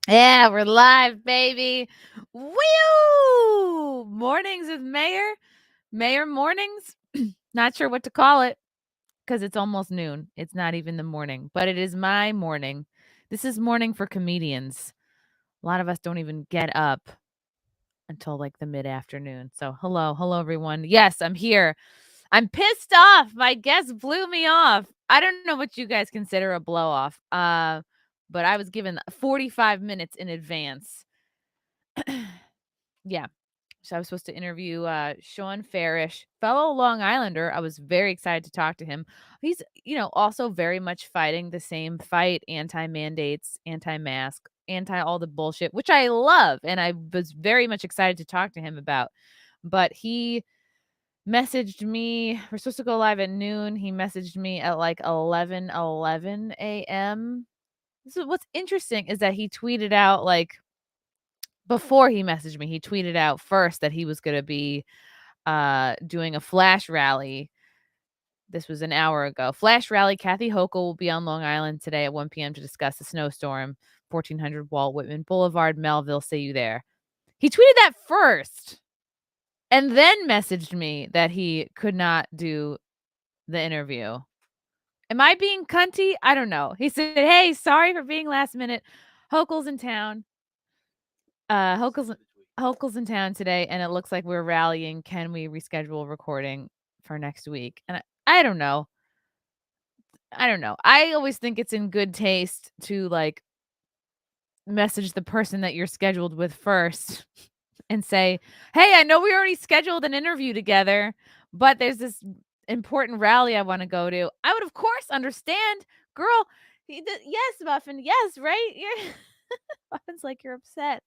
Yeah, we're live, baby. Woo! Mornings with Mayor. Mayor mornings. Not sure what to call it because it's almost noon. It's not even the morning, but it is my morning. This is morning for comedians. A lot of us don't even get up until like the mid-afternoon. So hello everyone. Yes, I'm here. I'm pissed off. My guest blew me off. I don't know what you guys consider a blow off. But I was given 45 minutes in advance. Yeah. So I was supposed to interview Sean Farish, fellow Long Islander. I was very excited to talk to him. He's, also very much fighting the same fight, anti-mandates, anti-mask, anti all the bullshit, which I love. And I was very much excited to talk to him about. But he messaged me. We're supposed to go live at noon. He messaged me at like 11 a.m. So what's interesting is that he tweeted out like before he messaged me, he tweeted out first that he was going to be doing a flash rally. This was an hour ago. Flash rally. Kathy Hochul will be on Long Island today at 1 p.m. to discuss the snowstorm. 1400 Walt Whitman Boulevard, Melville. See you there. He tweeted that first and then messaged me that he could not do the interview. Am I being cunty? I don't know. He said, "Hey, sorry for being last minute. Hochul's in town. Hochul's in town today, and it looks like we're rallying. Can we reschedule recording for next week?" And I don't know. I always think it's in good taste to like message the person that you're scheduled with first and say, "Hey, I know we already scheduled an interview together, but there's this important rally I want to go to." I would, of course, understand, girl. Yes, Muffin. Yes, right. Muffin's like, "You're upset.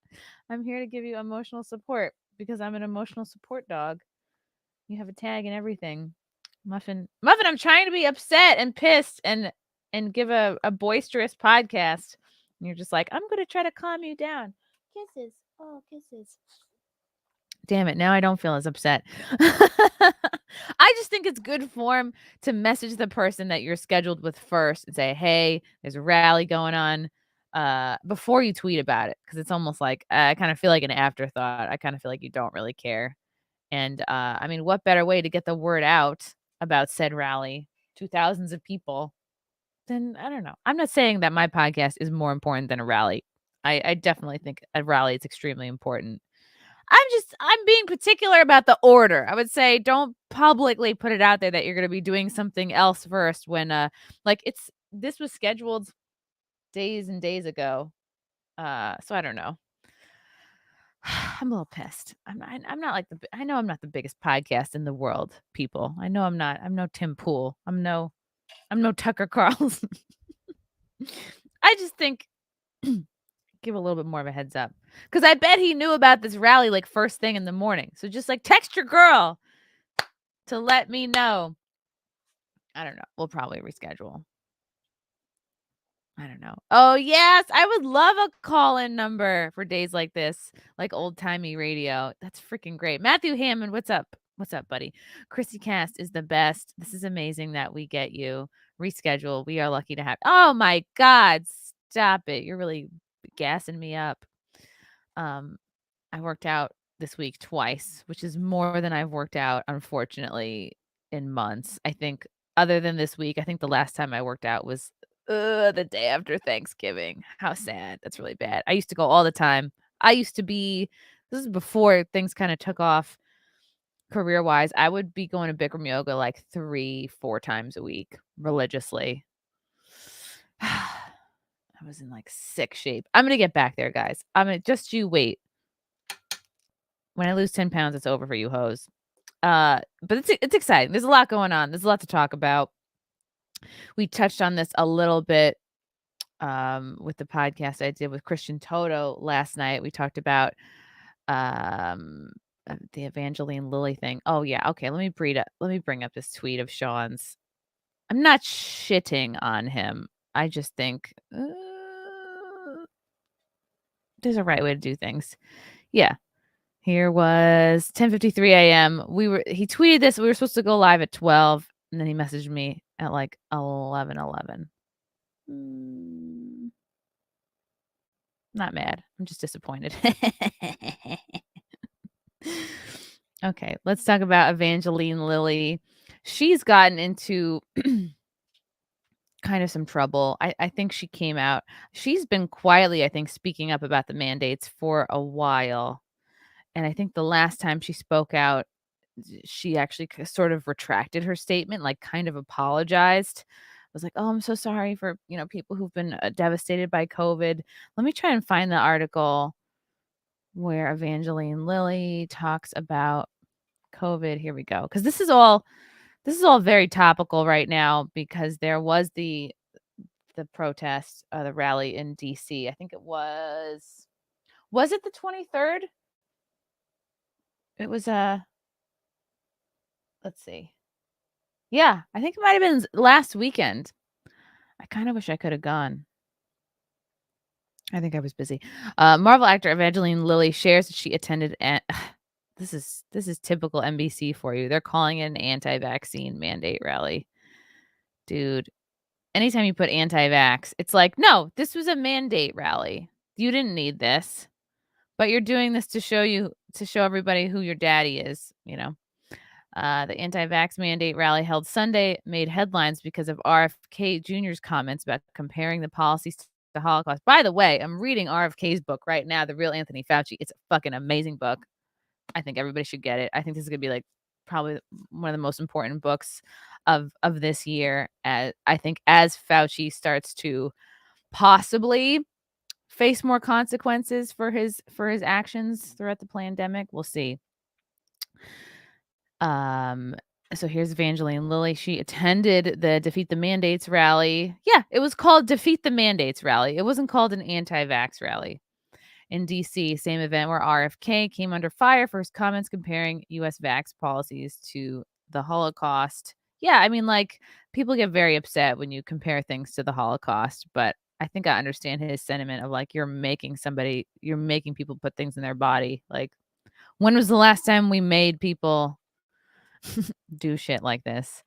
I'm here to give you emotional support because I'm an emotional support dog. You have a tag and everything." Muffin, I'm trying to be upset and pissed and give a boisterous podcast. And you're just like, "I'm going to try to calm you down." Kisses. Oh, kisses. Damn it, now I don't feel as upset. I just think it's good form to message the person that you're scheduled with first and say, "Hey, there's a rally going on," before you tweet about it, because it's almost like I kind of feel like an afterthought. I kind of feel like you don't really care. And I mean, what better way to get the word out about said rally to thousands of people than, I don't know. I'm not saying that my podcast is more important than a rally. I definitely think a rally is extremely important. I'm being particular about the order. I would say don't publicly put it out there that you're going to be doing something else first when this was scheduled days and days ago. So I don't know. I'm a little pissed. I'm not like I know I'm not the biggest podcast in the world, people. I know I'm not. I'm no Tim Pool. I'm no Tucker Carlson. I just think give a little bit more of a heads up, because I bet he knew about this rally like first thing in the morning. So just like text your girl to let me know. I don't know. We'll probably reschedule. I don't know. Oh, yes. I would love a call-in number for days like this, like old-timey radio. That's freaking great. Matthew Hammond, what's up? What's up, buddy? Chrissy Cast is the best. This is amazing that we get you. Reschedule. We are lucky to have. Oh my God. Stop it. You're really gassing me up. I worked out this week twice, which is more than I've worked out, unfortunately, in months. I think other than this week, I think the last time I worked out was the day after Thanksgiving. How sad. That's really bad. I used to go all the time. This is before things kind of took off career-wise. I would be going to Bikram yoga like 3-4 times a week religiously. I was in like sick shape. I'm going to get back there, guys. Just you wait. When I lose 10 pounds, it's over for you hoes. But it's exciting. There's a lot going on. There's a lot to talk about. We touched on this a little bit with the podcast I did with Christian Toto last night. We talked about the Evangeline Lilly thing. Oh yeah, okay. Let me bring up this tweet of Sean's. I'm not shitting on him. I just think there's a right way to do things. Yeah. Here was 10:53 a.m. He tweeted this. We were supposed to go live at 12, and then he messaged me at like 11:11. Not mad. I'm just disappointed. Okay, let's talk about Evangeline Lilly. She's gotten into kind of some trouble. I think she came out. She's been quietly, I think, speaking up about the mandates for a while. And I think the last time she spoke out, she actually sort of retracted her statement, like kind of apologized. Was like, "Oh, I'm so sorry for, people who've been devastated by COVID." Let me try and find the article where Evangeline Lilly talks about COVID. Here we go. Because this is all very topical right now because there was the protest, the rally in DC. I think it was it the 23rd? It was let's see. Yeah, I think it might have been last weekend. I kind of wish I could have gone. I think I was busy. Marvel actor Evangeline Lilly shares that she attended this is typical NBC for you. They're calling it an anti-vaccine mandate rally. Dude, anytime you put anti-vax, it's like, "No, this was a mandate rally. You didn't need this, but you're doing this to show everybody who your daddy is, you know." The anti-vax mandate rally held Sunday made headlines because of RFK Jr.'s comments about comparing the policies to the Holocaust. By the way, I'm reading RFK's book right now, The Real Anthony Fauci. It's a fucking amazing book. I think everybody should get it. I think this is gonna be like probably one of the most important books of this year. I think as Fauci starts to possibly face more consequences for his actions throughout the pandemic, we'll see. Um, so here's Evangeline Lilly. She attended the Defeat the Mandates rally. Yeah, it was called Defeat the Mandates rally. It wasn't called an anti-vax rally. In DC, same event where RFK came under fire for his comments comparing US vax policies to the Holocaust. Yeah, I mean, like, people get very upset when you compare things to the Holocaust, but I think I understand his sentiment of like you're making people put things in their body. Like, when was the last time we made people do shit like this?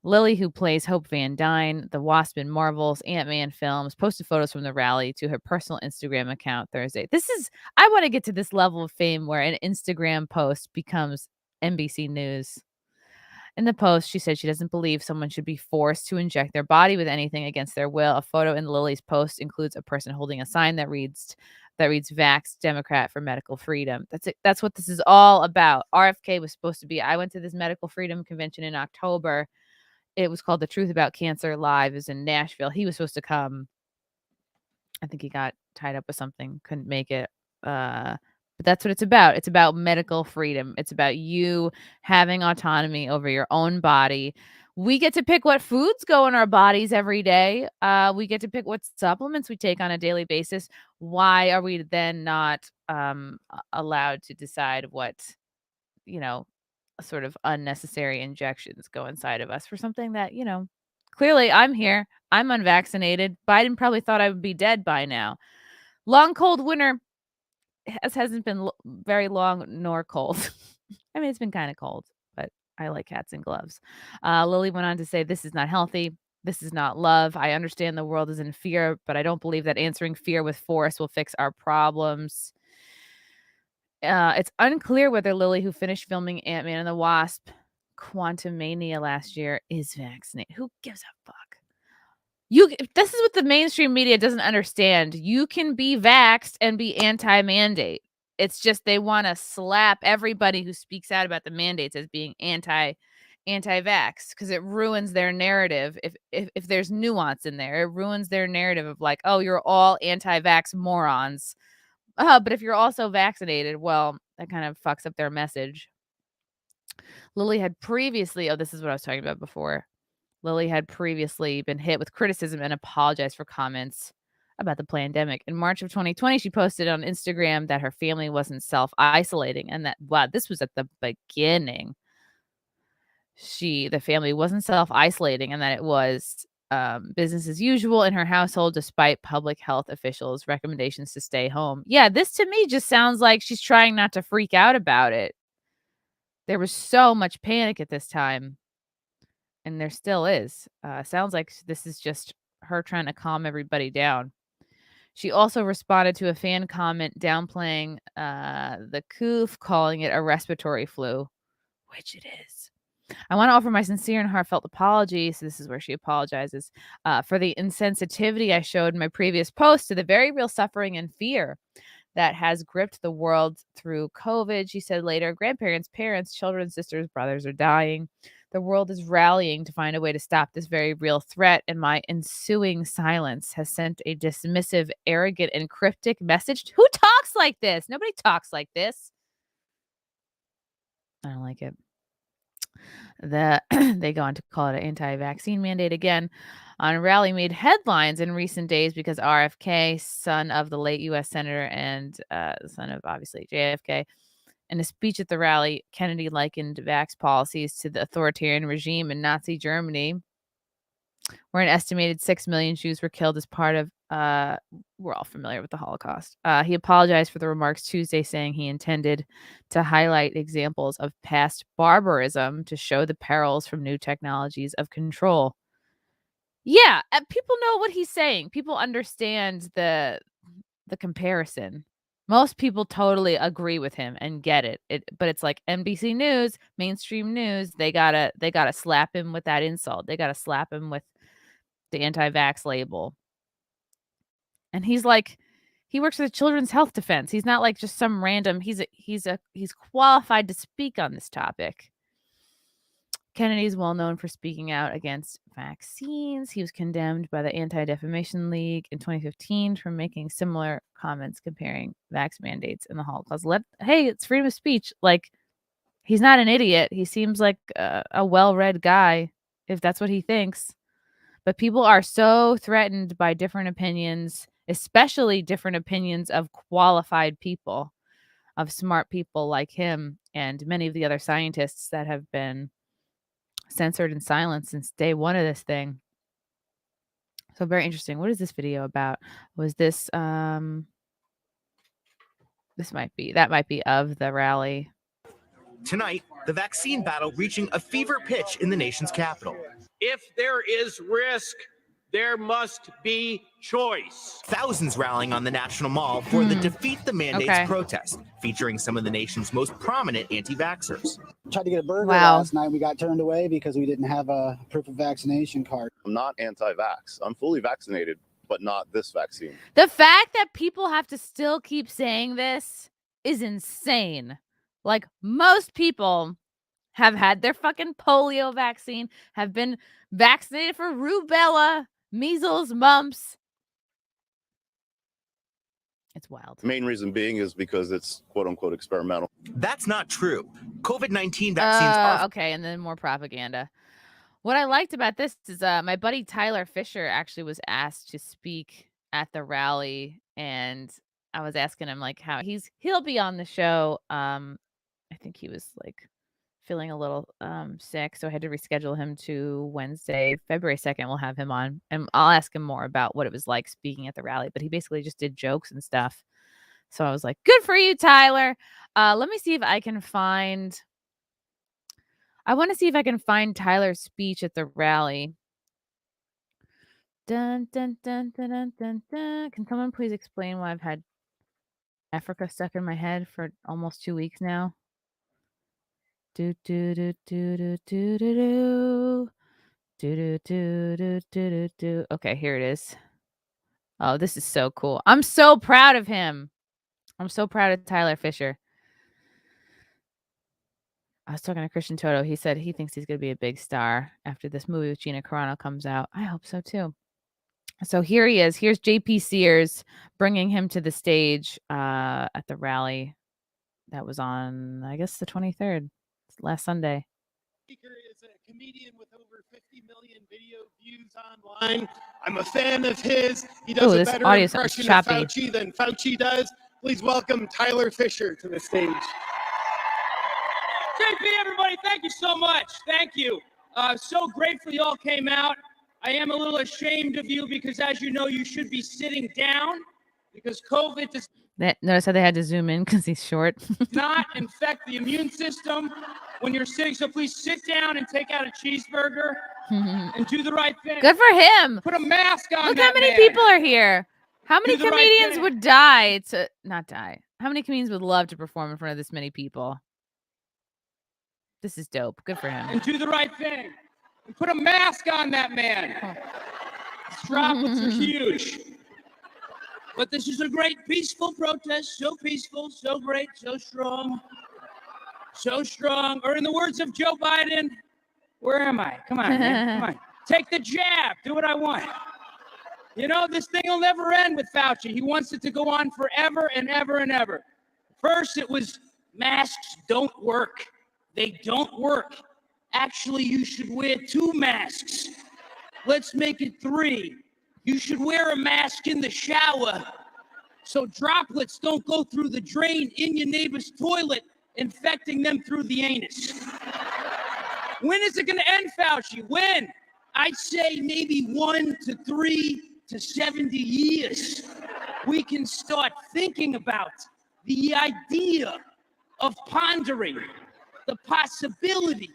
Lilly, who plays Hope Van Dyne, the Wasp in Marvel's Ant-Man films, posted photos from the rally to her personal Instagram account Thursday. I want to get to this level of fame where an Instagram post becomes NBC News. In the post, she said she doesn't believe someone should be forced to inject their body with anything against their will. A photo in Lily's post includes a person holding a sign that reads Vax Democrat for medical freedom. That's it. That's what this is all about. RFK was supposed to be. I went to this medical freedom convention in October. It was called The Truth About Cancer Live. It was in Nashville. He was supposed to come. I think he got tied up with something, couldn't make it. But that's what it's about. It's about medical freedom. It's about you having autonomy over your own body. We get to pick what foods go in our bodies every day. We get to pick what supplements we take on a daily basis. Why are we then not allowed to decide what, sort of unnecessary injections go inside of us for something that, clearly I'm here. I'm unvaccinated. Biden probably thought I would be dead by now. Long, cold winter hasn't been very long nor cold. I mean, it's been kind of cold, but I like hats and gloves. Lilly went on to say, "This is not healthy. This is not love. I understand the world is in fear, but I don't believe that answering fear with force will fix our problems." It's unclear whether Lilly, who finished filming Ant-Man and the Wasp: Quantumania last year, is vaccinated. Who gives a fuck? This is what the mainstream media doesn't understand. You can be vaxxed and be anti-mandate. It's just they want to slap everybody who speaks out about the mandates as being anti-vax because it ruins their narrative. If there's nuance in there, it ruins their narrative of like, oh, you're all anti-vax morons. But if you're also vaccinated, well, that kind of fucks up their message. Lilly had previously, this is what I was talking about before. Lilly had previously been hit with criticism and apologized for comments about the pandemic. In March of 2020, she posted on Instagram that her family wasn't self-isolating and that, wow, this was at the beginning. The family wasn't self-isolating and that it was business as usual in her household despite public health officials' recommendations to stay home. Yeah, this to me just sounds like she's trying not to freak out about it. There was so much panic at this time, and there still is. Sounds like this is just her trying to calm everybody down. She also responded to a fan comment downplaying the coof, calling it a respiratory flu, which it is. I want to offer my sincere and heartfelt apology. So this is where she apologizes for the insensitivity I showed in my previous post to the very real suffering and fear that has gripped the world through COVID. She said later, grandparents, parents, children, sisters, brothers are dying. The world is rallying to find a way to stop this very real threat, and my ensuing silence has sent a dismissive, arrogant, and cryptic message. Who talks like this? Nobody talks like this. I don't like it. They go on to call it an anti-vaccine mandate again. On a rally made headlines in recent days because RFK, son of the late U.S. Senator and son of obviously JFK, in a speech at the rally, Kennedy likened vax policies to the authoritarian regime in Nazi Germany, where an estimated 6 million Jews were killed as part of, we're all familiar with the Holocaust. He apologized for the remarks Tuesday, saying he intended to highlight examples of past barbarism to show the perils from new technologies of control. Yeah, people know what he's saying. People understand the comparison. Most people totally agree with him and get it. But it's like NBC News, mainstream news, they gotta slap him with that insult. They gotta slap him with the anti-vax label. And he's like, he works for the Children's Health Defense. He's not like just some random, he's qualified to speak on this topic. Kennedy is well known for speaking out against vaccines. He was condemned by the Anti-Defamation League in 2015 for making similar comments comparing vax mandates and the Holocaust. Hey, it's freedom of speech. Like, he's not an idiot. He seems like a well-read guy, if that's what he thinks. But people are so threatened by different opinions, especially different opinions of qualified people, of smart people like him and many of the other scientists that have been censored and silenced since day one of this thing. So very interesting. What is this video about? Was this that might be of the rally. Tonight, the vaccine battle reaching a fever pitch in the nation's capital. If there is risk, there must be choice. Thousands rallying on the National Mall for the Defeat the Mandates protest, featuring some of the nation's most prominent anti-vaxxers. Tried to get a burger last night. We got turned away because we didn't have a proof of vaccination card. I'm not anti-vax. I'm fully vaccinated, but not this vaccine. The fact that people have to still keep saying this is insane. Like, most people have had their fucking polio vaccine, have been vaccinated for rubella, measles, mumps. It's wild. The main reason being is because it's quote-unquote experimental. That's not true. COVID-19 vaccines are... Okay, and then more propaganda. What I liked about this is my buddy Tyler Fischer actually was asked to speak at the rally, and I was asking him like how he'll be on the show. I think he was like feeling a little sick, so I had to reschedule him to Wednesday, February 2nd. We'll have him on, and I'll ask him more about what it was like speaking at the rally. But he basically just did jokes and stuff. So I was like, good for you, Tyler. Let me see if I can find... I want to see if I can find Tyler's speech at the rally. Dun, dun, dun, dun, dun, dun, dun. Can someone please explain why I've had Africa stuck in my head for almost 2 weeks now? Do do do do do do do do do do do do do. Okay, here it is. Oh, this is so cool. I'm so proud of him. I'm so proud of Tyler Fischer. I was talking to Christian Toto. He said he thinks he's going to be a big star after this movie with Gina Carano comes out. I hope so too. So here he is. Here's JP Sears bringing him to the stage at the rally that was on, I guess, the 23rd, last Sunday. Speaker is a comedian with over 50 million video views online. I'm a fan of his. He does a better impression of Fauci than Fauci does. Please welcome Tyler Fischer to the stage. JP, everybody, thank you so much. Thank you. So grateful you all came out. I am a little ashamed of you because, as you know, you should be sitting down because COVID does notice how they had to zoom in because he's short. not infect the immune system when you're sitting. So please sit down and take out a cheeseburger and do the right thing. Good for him. Put a mask on. Look how many people are here. How many comedians would die to not die? How many comedians would love to perform in front of this many people? This is dope. Good for him. And do the right thing. And put a mask on that man. His droplets are huge. But this is a great peaceful protest. So peaceful, so great, so strong. So strong. Or in the words of Joe Biden, where am I? Come on, man. Come on. Take the jab. Do what I want. You know, this thing will never end with Fauci. He wants it to go on forever and ever and ever. First, it was masks don't work. They don't work. Actually, you should wear 2 masks. Let's make it 3. You should wear a mask in the shower so droplets don't go through the drain in your neighbor's toilet, infecting them through the anus. When is it going to end, Fauci? When? I'd say maybe 1 to 3 to 70 years. We can start thinking about the idea of pondering the possibility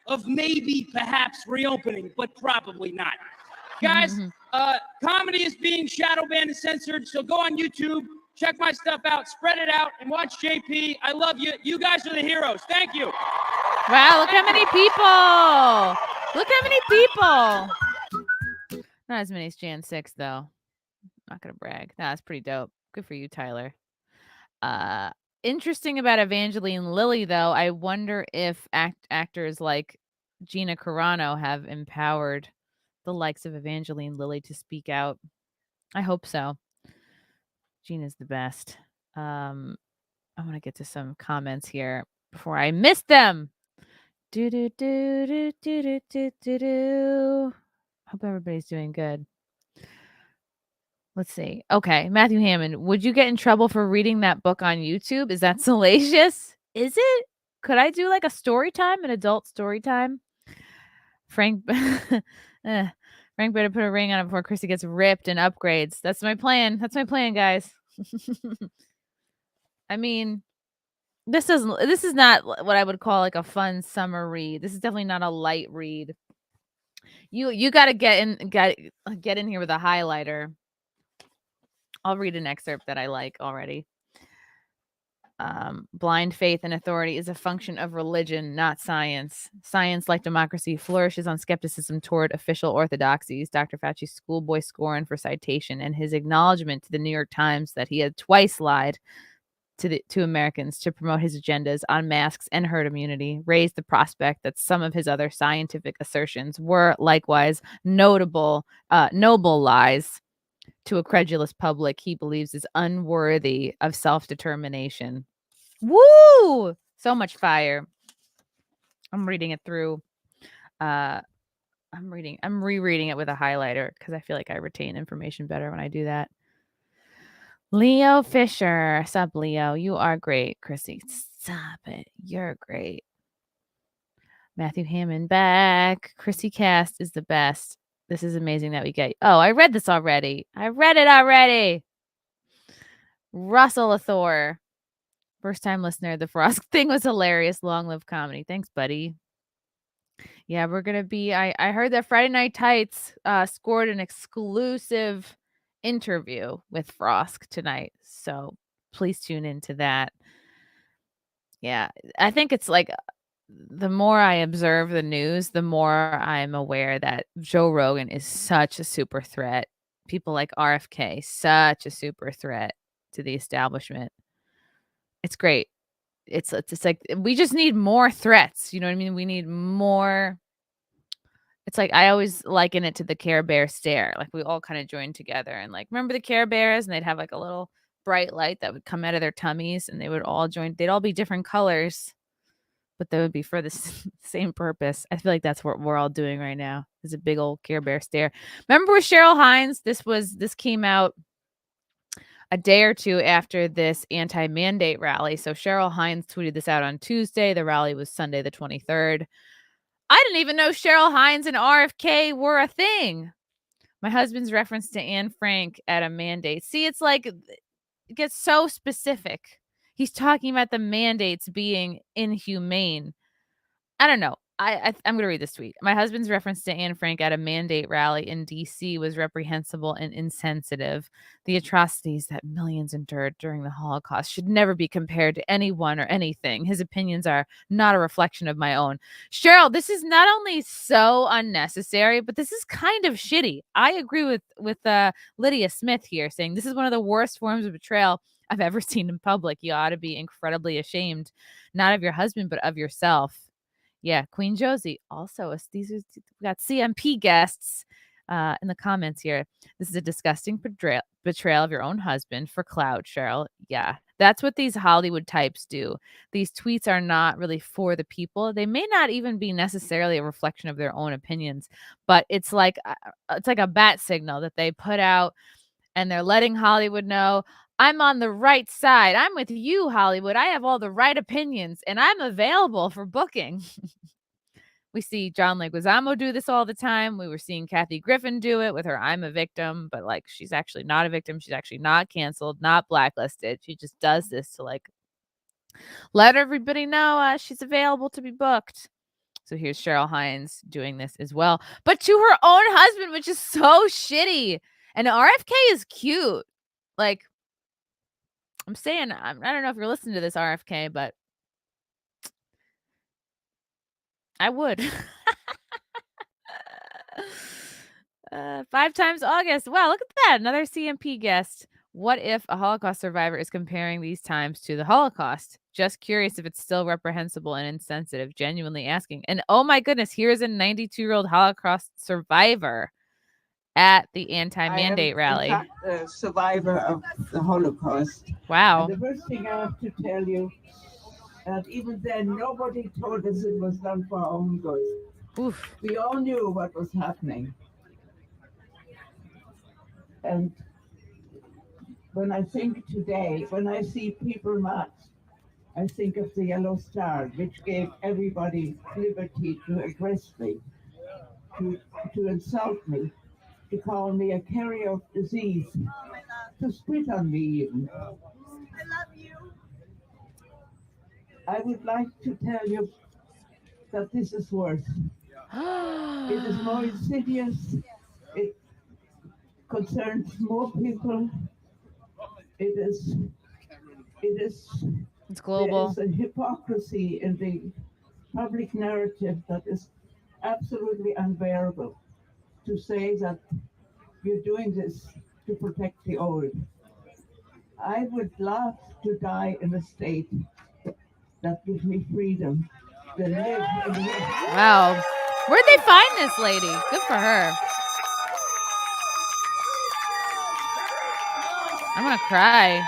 of maybe perhaps reopening, but probably not. Guys, comedy is being shadow banned and censored, so go on YouTube, check my stuff out, spread it out, and watch JP. I love you. You guys are the heroes. Thank you. Wow, look how many people. Look how many people. Not as many as Jan 6, though. Not going to brag. Nah, that's pretty dope. Good for you, Tyler. Interesting about Evangeline Lilly, though. I wonder if actors like Gina Carano have empowered the likes of Evangeline Lilly to speak out. I hope so. Gina's the best. I want to get to some comments here before I miss them. Hope everybody's doing good. Let's see. Okay, Matthew Hammond, would you get in trouble for reading that book on YouTube? Is that salacious? Is it? Could I do like a story time, an adult story time? Frank better put a ring on it before Chrissy gets ripped and upgrades. That's my plan. That's my plan, guys. I mean, this is not what I would call like a fun summer read. This is definitely not a light read. You got to get in here with a highlighter. I'll read an excerpt that I like already. Blind faith and authority is a function of religion, not science. Science, like democracy, flourishes on skepticism toward official orthodoxies. Dr. Fauci's schoolboy scorn for citation and his acknowledgement to the New York Times that he had twice lied to Americans to promote his agendas on masks and herd immunity raised the prospect that some of his other scientific assertions were likewise noble lies to a credulous public he believes is unworthy of self-determination. Woo! So much fire. I'm reading it through. I'm rereading it with a highlighter because I feel like I retain information better when I do that. Leo Fischer. Sup, Leo? You are great. Chrissy, stop it. You're great. Matthew Hammond back. Chrissy Cast is the best. This is amazing that we get. Oh, I read this already. I read it already. Russell Athor. First time listener. The Frosk thing was hilarious. Long live comedy. Thanks, buddy. Yeah, we're going to be. I heard that Friday Night Tights scored an exclusive interview with Frosk tonight. So please tune into that. Yeah, I think it's like the more I observe the news, the more I'm aware that Joe Rogan is such a super threat. People like RFK, such a super threat to the establishment. It's great. It's like we just need more threats. You know what I mean? We need more. It's like I always liken it to the Care Bear stare. Like we all kind of joined together and like remember the Care Bears, and they'd have like a little bright light that would come out of their tummies, and they would all join. They'd all be different colors, but they would be for the same purpose. I feel like that's what we're all doing right now. Is a big old Care Bear stare. Remember with Cheryl Hines? This came out a day or two after this anti-mandate rally. So Cheryl Hines tweeted this out on Tuesday. The rally was Sunday the 23rd. I didn't even know Cheryl Hines and RFK were a thing. My husband's reference to Anne Frank at a mandate. See, it's like it gets so specific. He's talking about the mandates being inhumane. I don't know. I'm going to read this tweet. My husband's reference to Anne Frank at a mandate rally in D.C. was reprehensible and insensitive. The atrocities that millions endured during the Holocaust should never be compared to anyone or anything. His opinions are not a reflection of my own. Cheryl, this is not only so unnecessary, but this is kind of shitty. I agree with Lydia Smith here, saying this is one of the worst forms of betrayal I've ever seen in public. You ought to be incredibly ashamed, not of your husband, but of yourself. Yeah, Queen Josie. Also, we got CMP guests in the comments here. This is a disgusting betrayal of your own husband for clout, Cheryl. Yeah, that's what these Hollywood types do. These tweets are not really for the people. They may not even be necessarily a reflection of their own opinions, but it's like a bat signal that they put out, and they're letting Hollywood know, I'm on the right side. I'm with you, Hollywood. I have all the right opinions, and I'm available for booking. We see John Leguizamo do this all the time. We were seeing Kathy Griffin do it with her I'm a victim, but like she's actually not a victim. She's actually not canceled, not blacklisted. She just does this to like let everybody know she's available to be booked. So here's Cheryl Hines doing this as well, but to her own husband, which is so shitty. And RFK is cute. Like, I'm saying, I don't know if you're listening to this, RFK, but I would. 5 times August. Wow, look at that. Another CMP guest. What if a Holocaust survivor is comparing these times to the Holocaust? Just curious if it's still reprehensible and insensitive. Genuinely asking. And oh my goodness, here's a 92-year-old Holocaust survivor at the anti-mandate rally. In fact, a survivor of the Holocaust. Wow. And the first thing I have to tell you, that even then, nobody told us it was done for our own good. Oof. We all knew what was happening. And when I think today, when I see people march, I think of the Yellow Star, which gave everybody liberty to address me, to insult me, to call me a carrier of disease, to spit on me even. I love you. I would like to tell you that this is worse. It is more insidious. It concerns more people. It's global. There is a hypocrisy in the public narrative that is absolutely unbearable. To say that you're doing this to protect the old. I would love to die in a state that gives me freedom. Wow. Where'd they find this lady? Good for her. I'm gonna cry.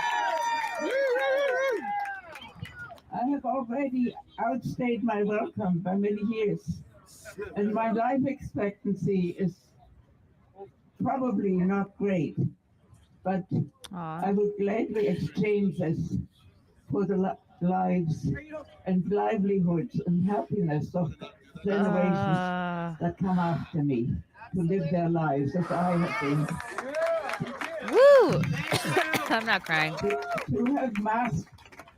I have already outstayed my welcome by many years, and my life expectancy is probably not great, but I would gladly exchange this for the lives and livelihoods and happiness of generations that come after me to live their lives as I have been. Woo! I'm not crying. To have masks,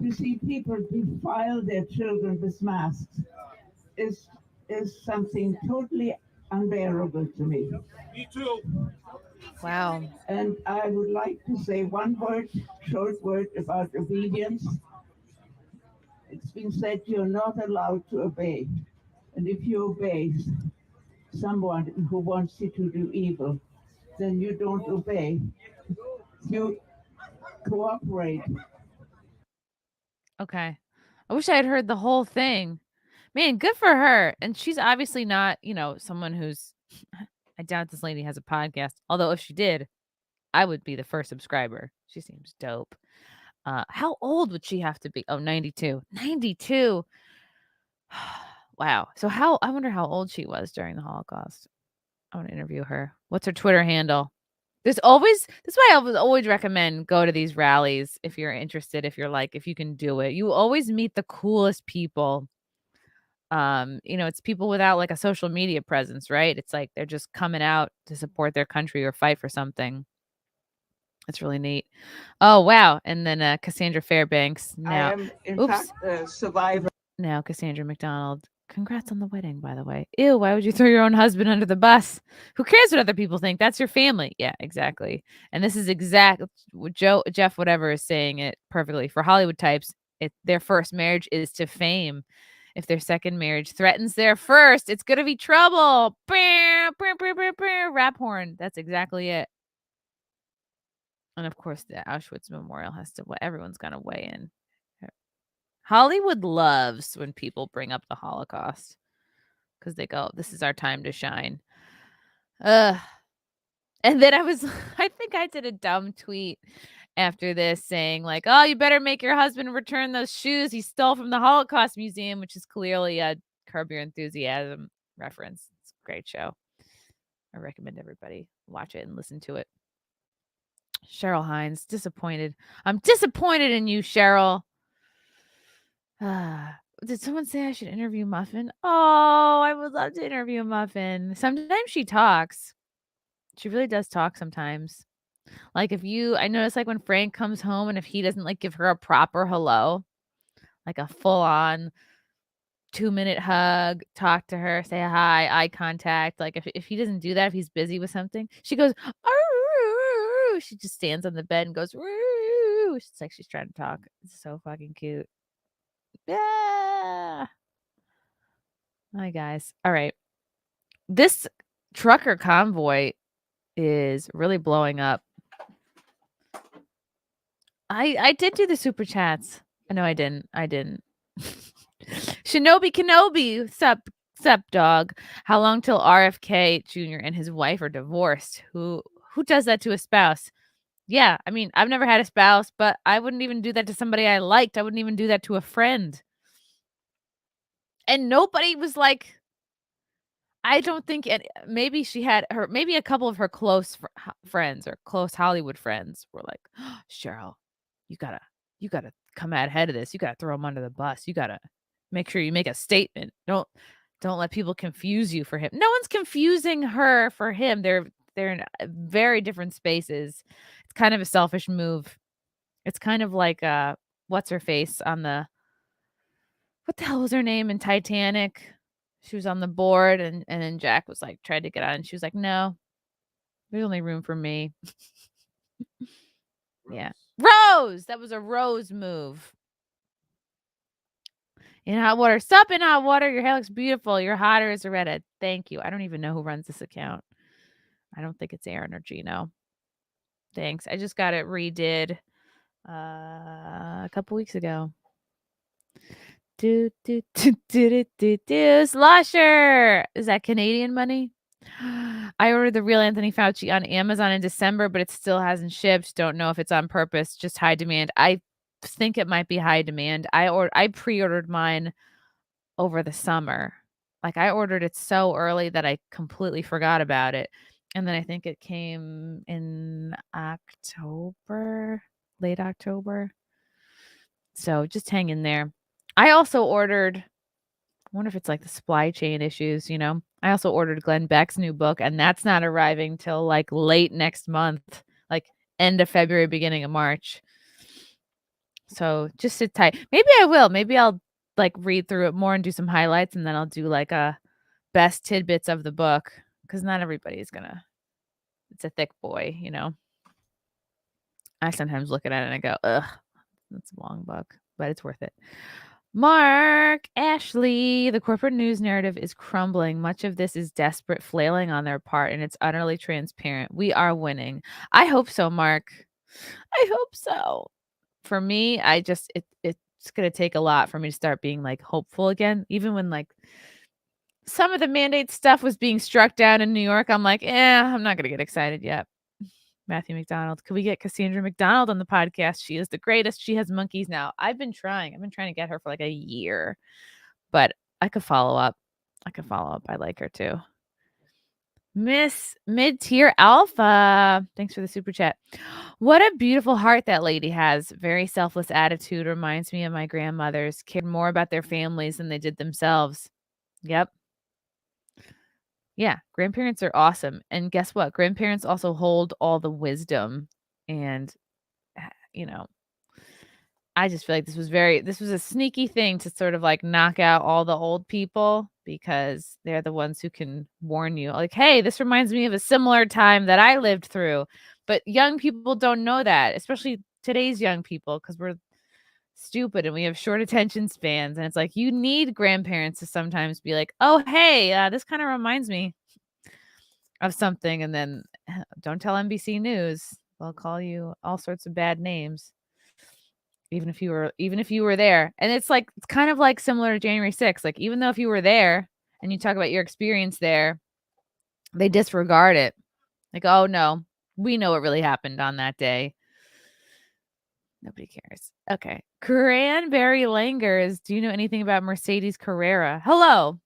to see people defile their children with masks is something totally unbearable to me. Me too. Wow. And I would like to say one short word about obedience. It's been said you're not allowed to obey. And if you obey someone who wants you to do evil, then you don't obey. You cooperate. Okay. I wish I had heard the whole thing. Man, good for her. And she's obviously not, someone who's, I doubt this lady has a podcast. Although if she did, I would be the first subscriber. She seems dope. How old would she have to be? Oh, 92. 92. Wow. So I wonder how old she was during the Holocaust. I want to interview her. What's her Twitter handle? That's why I would always recommend go to these rallies if you're interested, if you can do it. You always meet the coolest people. It's people without like a social media presence, right? It's like they're just coming out to support their country or fight for something. That's really neat. Oh, wow. And then Cassandra Fairbanks. Now, I am, in fact, a survivor. Now Cassandra McDonald Congrats on the wedding, by the way. Ew, why would you throw your own husband under the bus? Who cares what other people think? That's your family. Yeah, exactly. And this is exactly what Jeff, whatever, is saying it perfectly. For Hollywood types, their first marriage is to fame. If their second marriage threatens their first, it's going to be trouble. Rap horn. That's exactly it. And of course, the Auschwitz Memorial has to, everyone's going to weigh in. Hollywood loves when people bring up the Holocaust because they go, this is our time to shine. And then I think I did a dumb tweet after this saying like, oh, you better make your husband return those shoes he stole from the Holocaust Museum, which is clearly a Curb Your Enthusiasm reference. It's a great show. I recommend everybody watch it and listen to it. Cheryl Hines, disappointed. I'm disappointed in you, Cheryl. Did someone say I should interview Muffin? Oh, I would love to interview Muffin. Sometimes she talks. She really does talk sometimes. Like I notice like when Frank comes home and if he doesn't like give her a proper hello, like a full on 2-minute hug, talk to her, say hi, eye contact. Like if he doesn't do that, if he's busy with something, she goes, arr, she just stands on the bed and goes, arr. It's like she's trying to talk. It's so fucking cute. Yeah. Hi, guys. All right. This trucker convoy is really blowing up. I did do the super chats. No, I didn't. Shinobi Kenobi. Sup, dog. How long till RFK Jr. and his wife are divorced? Who does that to a spouse? Yeah, I mean, I've never had a spouse, but I wouldn't even do that to somebody I liked. I wouldn't even do that to a friend. And nobody was like, I don't think maybe she had maybe a couple of her close friends or close Hollywood friends were like, oh, Cheryl, you gotta come out ahead of this. You gotta throw him under the bus. You gotta make sure you make a statement. Don't let people confuse you for him. No one's confusing her for him. They're in very different spaces. It's kind of a selfish move. It's kind of like what's her face on what the hell was her name in Titanic? She was on the board and then Jack was like, tried to get on and she was like, no, there's only room for me. Yeah. Rose. That was a Rose move. In hot water. Sup in hot water. Your hair looks beautiful. You're hotter as a redhead. Thank you. I don't even know who runs this account. I don't think it's Aaron or Gino. Thanks. I just got it redid a couple weeks ago. Slosher. Is that Canadian money? I ordered the real Anthony Fauci on Amazon in December, but it still hasn't shipped. Don't know if it's on purpose, just high demand. I think it might be high demand. I pre-ordered mine over the summer. Like I ordered it so early that I completely forgot about it. And then I think it came in October, late October. So just hang in there. I also ordered, I wonder if it's like the supply chain issues, you know. I also ordered Glenn Beck's new book, and that's not arriving till like late next month, like end of February, beginning of March. So just sit tight. Maybe I will. Maybe I'll like read through it more and do some highlights, and then I'll do like a best tidbits of the book because not everybody's gonna. It's a thick boy, you know. I sometimes look at it and I go, ugh, that's a long book, but it's worth it. Mark, Ashley, the corporate news narrative is crumbling. Much of this is desperate flailing on their part, and it's utterly transparent. We are winning. I hope so, Mark. I hope so. For me, it's going to take a lot for me to start being like hopeful again. Even when like some of the mandate stuff was being struck down in New York, I'm like, I'm not going to get excited yet. Matthew McDonald. Could we get Cassandra McDonald on the podcast? She is the greatest. She has monkeys now. I've been trying to get her for like a year, but I could follow up. I like her too. Miss Mid-Tier Alpha. Thanks for the super chat. What a beautiful heart that lady has. Very selfless attitude. Reminds me of my grandmothers. Cared more about their families than they did themselves. Yep. Yeah, grandparents are awesome. And guess what? Grandparents also hold all the wisdom and, you know, I just feel like this was a sneaky thing to sort of like knock out all the old people because they're the ones who can warn you. Like, hey, this reminds me of a similar time that I lived through. But young people don't know that, especially today's young people, because we're stupid and we have short attention spans. And it's like you need grandparents to sometimes be like, oh, hey, this kind of reminds me of something. And then don't tell NBC News. They'll call you all sorts of bad names. Even if you were there. And it's kind of like similar to January 6th. Like, even though if you were there and you talk about your experience there, they disregard it. Like, oh no, we know what really happened on that day. Nobody cares. Okay. Cranberry Langers. Do you know anything about Mercedes Carrera? Hello.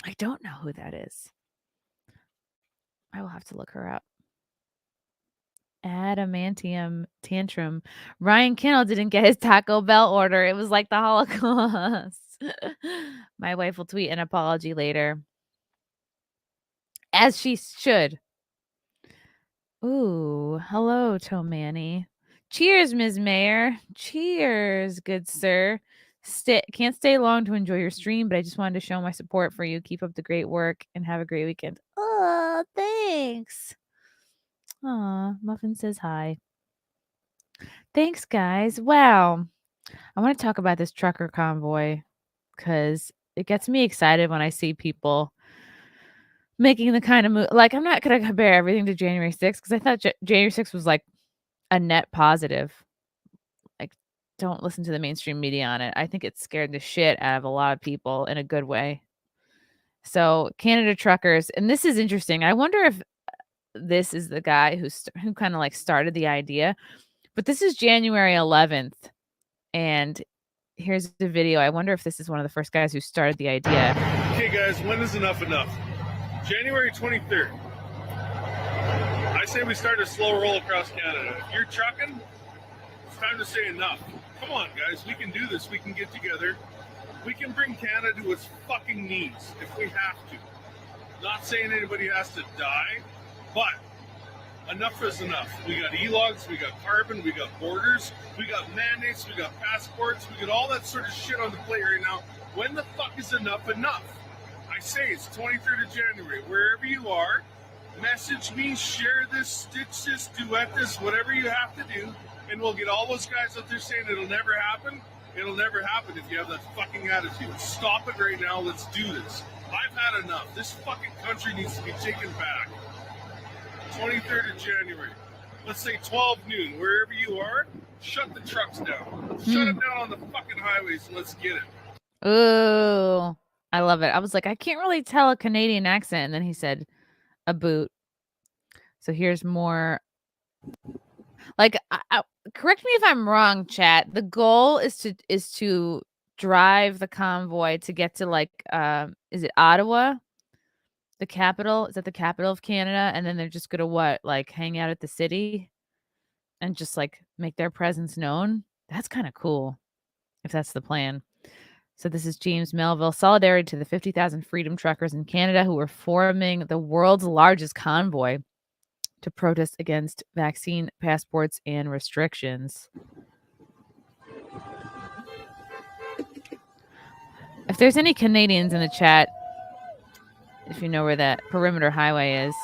I don't know who that is. I will have to look her up. Adamantium Tantrum. Ryan Kinnell didn't get his Taco Bell order. It was like the Holocaust. My wife will tweet an apology later. As she should. Ooh, hello, Tomani. Cheers, Ms. Mayer. Cheers, good sir. Can't stay long to enjoy your stream, but I just wanted to show my support for you. Keep up the great work and have a great weekend. Oh, thanks. Aw, Muffin says hi. Thanks, guys. Wow. I want to talk about this trucker convoy because it gets me excited when I see people making the kind of move. Like, I'm not going to compare everything to January 6th because I thought January 6th was like a net positive. Like, don't listen to the mainstream media on it. I think it scared the shit out of a lot of people in a good way. So, Canada truckers, and this is interesting. I wonder if this is the guy who kind of like started the idea. But this is January 11th, and here's the video. I wonder if this is one of the first guys who started the idea. Okay, guys, when is enough? January 23rd. I say we start a slow roll across Canada. If you're trucking, it's time to say enough. Come on, guys, we can do this. We can get together. We can bring Canada to its fucking knees if we have to. Not saying anybody has to die, but enough is enough. We got e-logs, we got carbon, we got borders, we got mandates, we got passports, we got all that sort of shit on the plate right now. When the fuck is enough enough? I say it's 23rd of January. Wherever you are, message me, share this, stitch this, duet this, whatever you have to do, and we'll get all those guys out there saying it'll never happen. It'll never happen if you have that fucking attitude. Stop it right now. Let's do this. I've had enough. This fucking country needs to be taken back. 23rd of January. Let's say 12 noon. Wherever you are, shut the trucks down. Shut it down on the fucking highways and let's get it. Ooh, I love it. I was like, I can't really tell a Canadian accent. And then he said, a boot. So here's more. Like, correct me if I'm wrong, chat. The goal is to drive the convoy to get to like, is it Ottawa? The capital? Is that the capital of Canada? And then they're just gonna what? Like hang out at the city and just like make their presence known? That's kind of cool if that's the plan. So this is James Melville. Solidarity to the 50,000 freedom truckers in Canada who were forming the world's largest convoy to protest against vaccine passports and restrictions. If there's any Canadians in the chat, if you know where that perimeter highway is.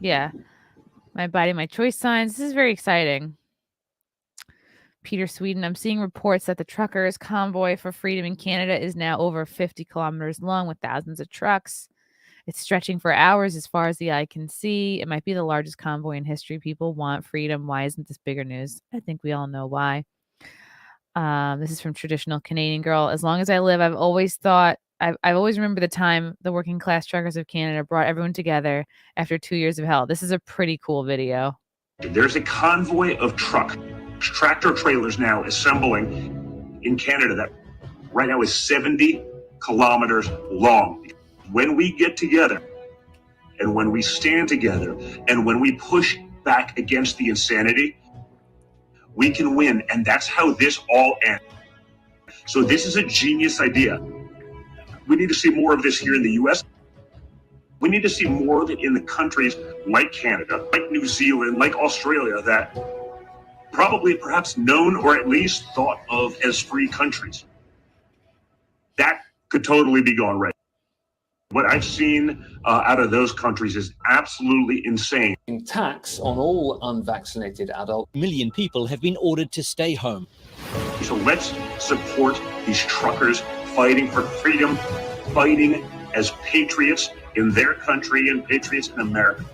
Yeah. My body, my choice signs. This is very exciting. Peter Sweden, I'm seeing reports that the truckers' convoy for freedom in Canada is now over 50 kilometers long with thousands of trucks. It's stretching for hours as far as the eye can see. It might be the largest convoy in history. People want freedom. Why isn't this bigger news? I think we all know why. This is from Traditional Canadian Girl. As long as I live, I've always thought, I've always remembered the time the working class truckers of Canada brought everyone together after 2 years of hell. This is a pretty cool video. There's a convoy of tractor trailers now assembling in Canada that right now is 70 kilometers long. When we get together and when we stand together and when we push back against the insanity, we can win. And that's how this all ends. So this is a genius idea. We need to see more of this here in the US. We need to see more of it in the countries like Canada, like New Zealand, like Australia, that probably perhaps known or at least thought of as free countries. That could totally be gone right. What I've seen out of those countries is absolutely insane. Tax on all unvaccinated adults. A million people have been ordered to stay home. So let's support these truckers fighting for freedom, fighting as patriots in their country and patriots in America.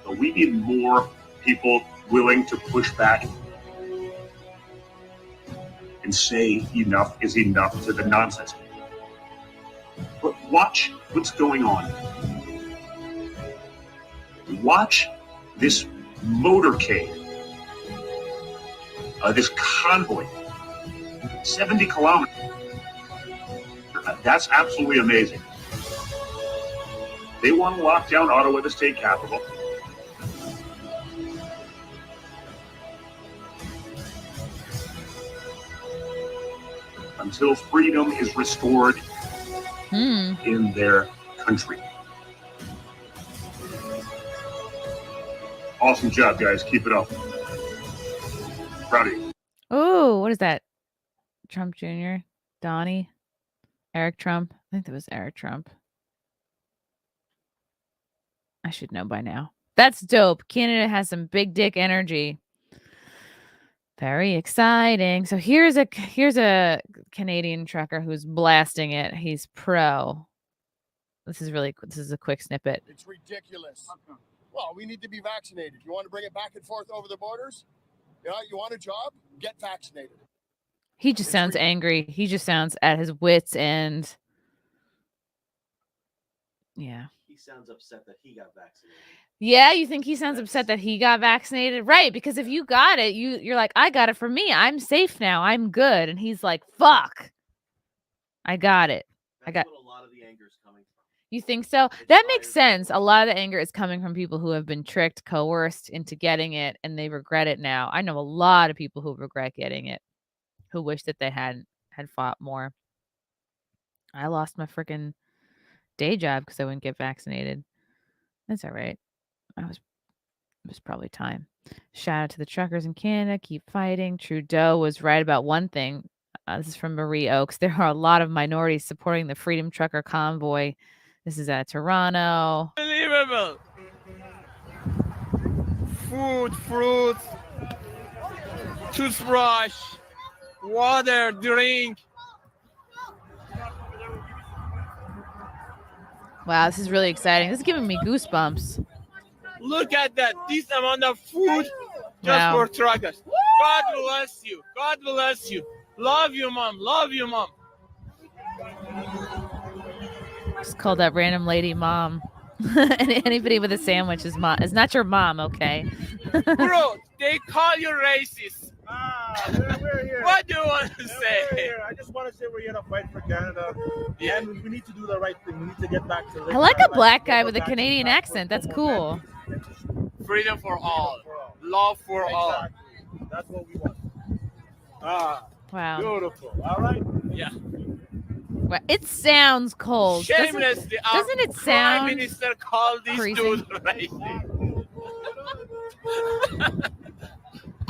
So we need more people willing to push back and say enough is enough to the nonsense. But watch what's going on. Watch this motorcade, this convoy, 70 kilometers. That's absolutely amazing. They want to lock down Ottawa, the state capital. Until freedom is restored in their country. Awesome job, guys. Keep it up. Proud of you. Oh, what is that? Trump Jr., Donnie, Eric Trump. I think that was Eric Trump. I should know by now. That's dope. Canada has some big dick energy. Very exciting. So here's a Canadian trucker who's blasting it. He's pro. This is a quick snippet. It's ridiculous. Well, we need to be vaccinated. You want to bring it back and forth over the borders? You know, you want a job? Get vaccinated. He just sounds angry. He just sounds at his wits' end. Yeah. He sounds upset that he got vaccinated. Yeah, you think he sounds upset that he got vaccinated? Right, because if you got it, you're like, I got it for me. I'm safe now. I'm good. And he's like, fuck. I got it. That's what a lot of the anger is coming from. You think so? That makes sense. A lot of the anger is coming from people who have been tricked, coerced into getting it, and they regret it now. I know a lot of people who regret getting it, who wish that they had fought more. I lost my freaking day job because I wouldn't get vaccinated. That's all right. It was probably time. Shout out to the truckers in Canada. Keep fighting. Trudeau was right about one thing. This is from Marie Oakes. There are a lot of minorities supporting the Freedom Trucker Convoy. This is at Toronto. Unbelievable. Food, fruits, toothbrush, water, drink. Wow, this is really exciting. This is giving me goosebumps. Look at that. This amount of food just for truckers. God bless you. God bless you. Love you, Mom. Love you, Mom. Just call that random lady mom. Anybody with a sandwich is not your mom, okay? Bro, they call you racist. We're here. What do you want to say? We're here. I just want to say we're here to fight for Canada. Yeah. And we need to do the right thing. We need to get back to I like a black guy with a Canadian accent. That's cool. Freedom for all. Love for all. That's what we want. Wow. Beautiful. All right? Yeah. Well, it sounds cold. Shamelessly, doesn't it Prime sound Minister called this crazy? dude racist.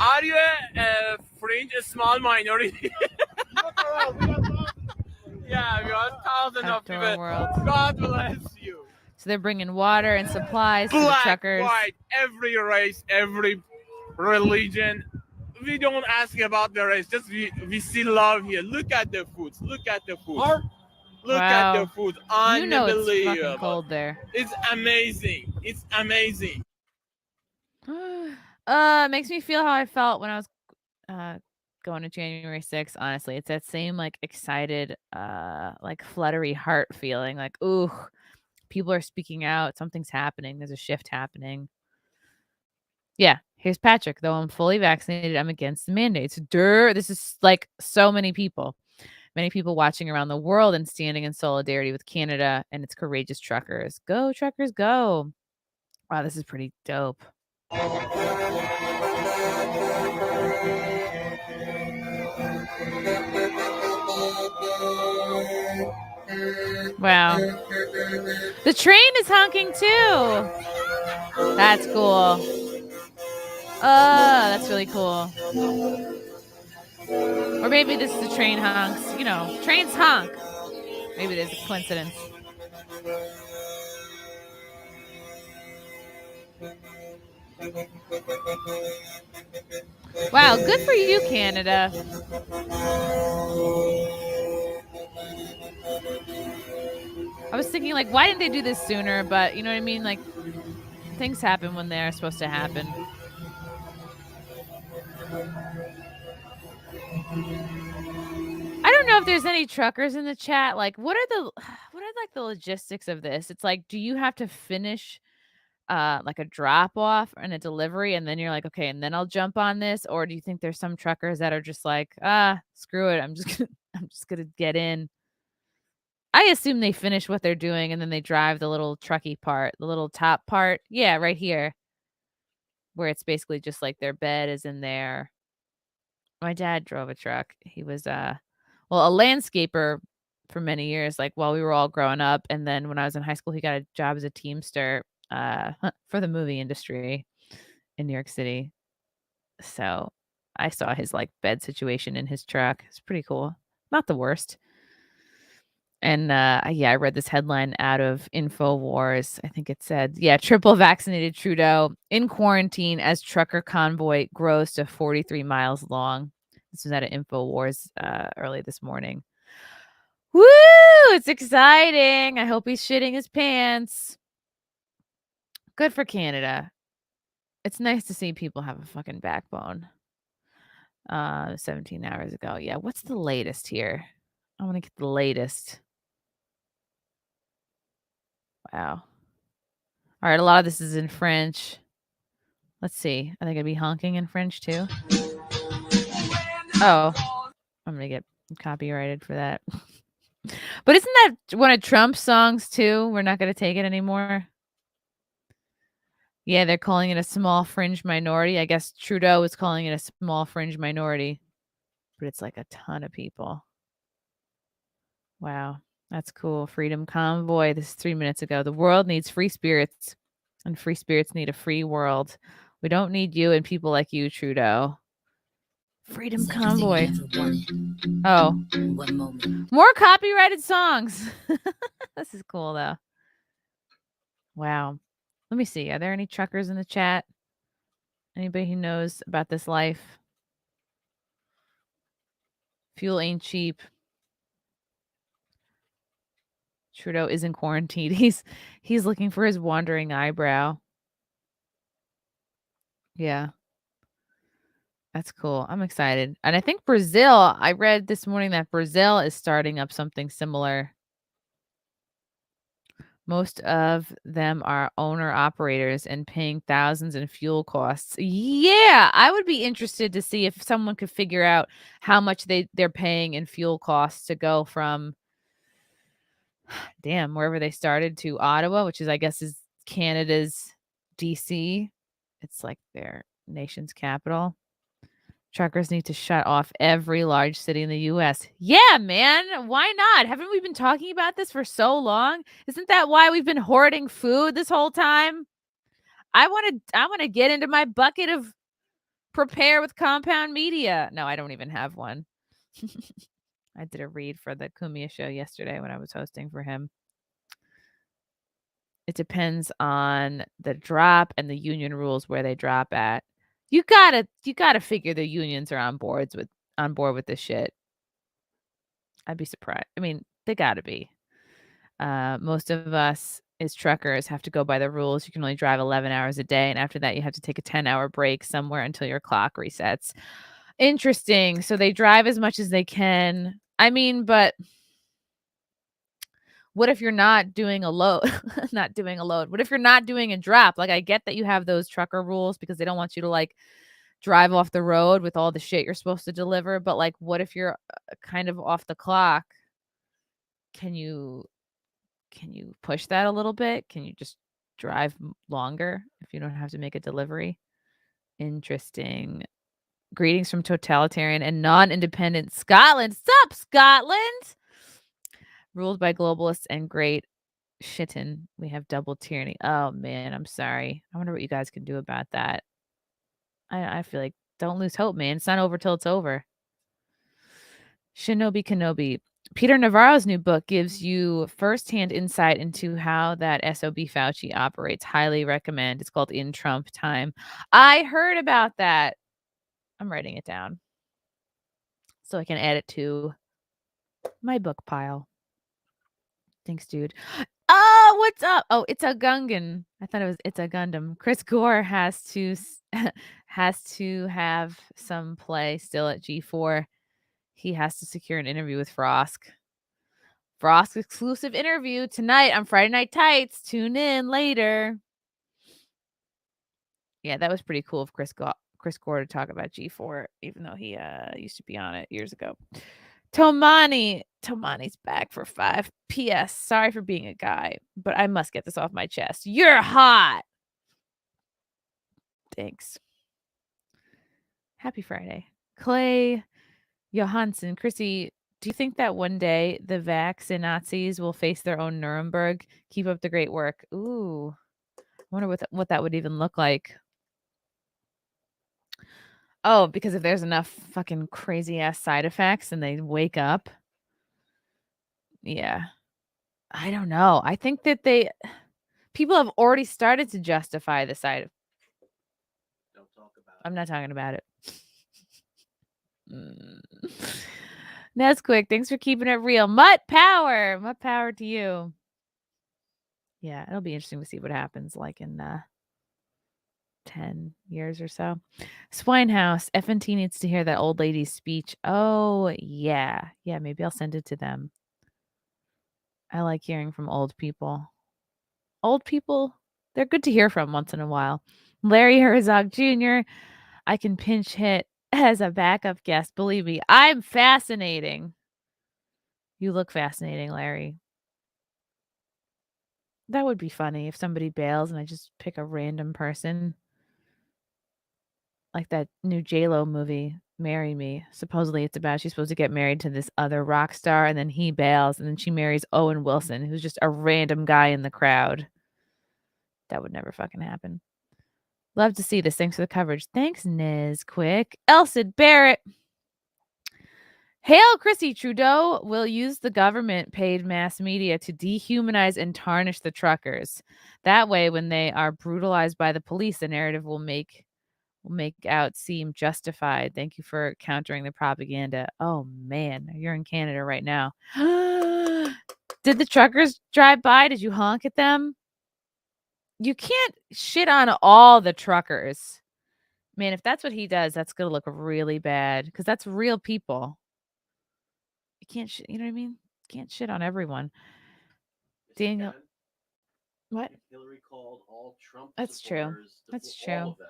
Are you a fringe, a small minority? Yeah, we are thousands of people. World. God bless you. So they're bringing water and supplies to the Black, truckers. white, every race, every religion. We don't ask about the race. Just we see love here. Look at the food. Look at the food. Look at the food. You know it's Unbelievable. fucking cold there. It's amazing. It's amazing. Makes me feel how I felt when I was going to January 6th, honestly. It's that same like excited, like fluttery heart feeling, like, ooh, people are speaking out, something's happening, there's a shift happening. Yeah, here's Patrick. Though I'm fully vaccinated, I'm against the mandates. This is like so many people watching around the world and standing in solidarity with Canada and its courageous truckers. Go, truckers, go. Wow, this is pretty dope. Wow. The train is honking too. That's cool. That's really cool. Or maybe this is the train honks. You know, trains honk. Maybe there's a coincidence. Wow, good for you, Canada. I was thinking, like, why didn't they do this sooner? But you know what I mean? Like, things happen when they're supposed to happen. I don't know if there's any truckers in the chat. Like, what are like the logistics of this? It's like, do you have to finish like a drop off and a delivery, and then you're like, okay, and then I'll jump on this? Or do you think there's some truckers that are just like, screw it, I'm just gonna get in? I assume they finish what they're doing and then they drive the little trucky part, the little top part. Yeah, right here. Where it's basically just like their bed is in there. My dad drove a truck. He was a landscaper for many years, like while we were all growing up. And then when I was in high school, he got a job as a Teamster for the movie industry in New York City. So I saw his like bed situation in his truck. It's pretty cool. Not the worst. And I read this headline out of InfoWars. I think it said, triple vaccinated Trudeau in quarantine as trucker convoy grows to 43 miles long. This was out of InfoWars early this morning. Woo! It's exciting. I hope he's shitting his pants. Good for Canada. It's nice to see people have a fucking backbone. 17 hours ago. Yeah, what's the latest here? I want to get the latest. Wow. All right, a lot of this is in French. Let's see. Are they going to be honking in French too? Oh, I'm going to get copyrighted for that. But isn't that one of Trump's songs too? We're not going to take it anymore. Yeah, they're calling it a small fringe minority. I guess Trudeau is calling it a small fringe minority. But it's like a ton of people. Wow. That's cool. Freedom Convoy. This is 3 minutes ago. The world needs free spirits, and free spirits need a free world. We don't need you and people like you, Trudeau. Freedom Convoy. Oh. More copyrighted songs. This is cool, though. Wow. Let me see. Are there any truckers in the chat? Anybody who knows about this life? Fuel ain't cheap. Trudeau isn't quarantined. He's looking for his wandering eyebrow. Yeah. That's cool. I'm excited. And I think Brazil, I read this morning that Brazil is starting up something similar. Most of them are owner operators and paying thousands in fuel costs. Yeah, I would be interested to see if someone could figure out how much they're paying in fuel costs to go from wherever they started to Ottawa, which is, I guess, is Canada's DC. It's like their nation's capital. Truckers need to shut off every large city in the U.S. Yeah, man. Why not? Haven't we been talking about this for so long? Isn't that why we've been hoarding food this whole time? I want to get into my bucket of Prepare with Compound Media. No, I don't even have one. I did a read for the Cumia show yesterday when I was hosting for him. It depends on the drop and the union rules where they drop at. You gotta figure the unions are on board with this shit. I'd be surprised. I mean, they gotta be. Most of us as truckers have to go by the rules. You can only drive 11 hours a day, and after that, you have to take a 10-hour break somewhere until your clock resets. Interesting. So they drive as much as they can. I mean, but what if you're not doing a load? What if you're not doing a drop? Like, I get that you have those trucker rules because they don't want you to like drive off the road with all the shit you're supposed to deliver. But like, what if you're kind of off the clock? Can you push that a little bit? Can you just drive longer if you don't have to make a delivery? Interesting. Greetings from totalitarian and non-independent Scotland. Sup, Scotland? Ruled by globalists and Great Shitten. We have double tyranny. Oh, man, I'm sorry. I wonder what you guys can do about that. I feel like don't lose hope, man. It's not over till it's over. Shinobi Kenobi. Peter Navarro's new book gives you firsthand insight into how that SOB Fauci operates. Highly recommend. It's called In Trump Time. I heard about that. I'm writing it down so I can add it to my book pile. Thanks, dude. Oh, what's up? Oh, it's a Gungan. I thought it's a Gundam. Chris Gore has to have some play still at G4. He has to secure an interview with Frosk. Frosk exclusive interview tonight on Friday Night Tights. Tune in later. Yeah, that was pretty cool of Chris Gore to talk about G4, even though he used to be on it years ago. Tomani's back for 5. P.S. Sorry for being a guy, but I must get this off my chest. You're hot. Thanks. Happy Friday. Clay Johansson. Chrissy, do you think that one day the vaccinazies will face their own Nuremberg? Keep up the great work. Ooh. I wonder what that would even look like. Oh, because if there's enough fucking crazy ass side effects and they wake up. Yeah. I don't know. I think that people have already started to justify the side of. Don't talk about it. I'm not talking about it. Nesquick, thanks for keeping it real. Mutt power to you. Yeah, it'll be interesting to see what happens like in 10 years or so. Swinehouse, FNT needs to hear that old lady's speech. Oh, yeah. Yeah, maybe I'll send it to them. I like hearing from old people. Old people, they're good to hear from once in a while. Larry Herzog Jr., I can pinch hit as a backup guest. Believe me, I'm fascinating. You look fascinating, Larry. That would be funny if somebody bails and I just pick a random person. Like that new J-Lo movie, Marry Me. Supposedly it's about she's supposed to get married to this other rock star and then he bails and then she marries Owen Wilson, who's just a random guy in the crowd. That would never fucking happen. Love to see this. Thanks for the coverage. Thanks, Niz. Quick. Elsid Barrett. Hail Chrissy. Trudeau will use the government-paid mass media to dehumanize and tarnish the truckers. That way, when they are brutalized by the police, the narrative will make out seem justified. Thank you for countering the propaganda. Oh, man. You're in Canada right now. Did the truckers drive by? Did you honk at them? You can't shit on all the truckers. Man, if that's what he does, that's going to look really bad because that's real people. You can't you know what I mean? Can't shit on everyone. Daniel. What? Hillary called all Trump That's true. That's true. All of them.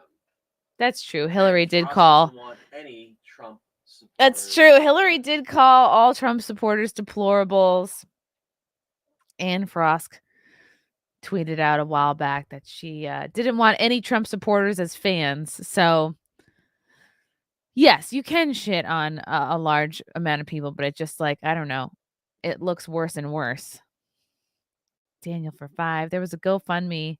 That's true. Hillary did call. Doesn't want any Trump supporters. That's true. Hillary did call all Trump supporters deplorables. Anne Frosk tweeted out a while back that she didn't want any Trump supporters as fans. So, yes, you can shit on a large amount of people, but it's just like, I don't know. It looks worse and worse. Daniel for 5. There was a GoFundMe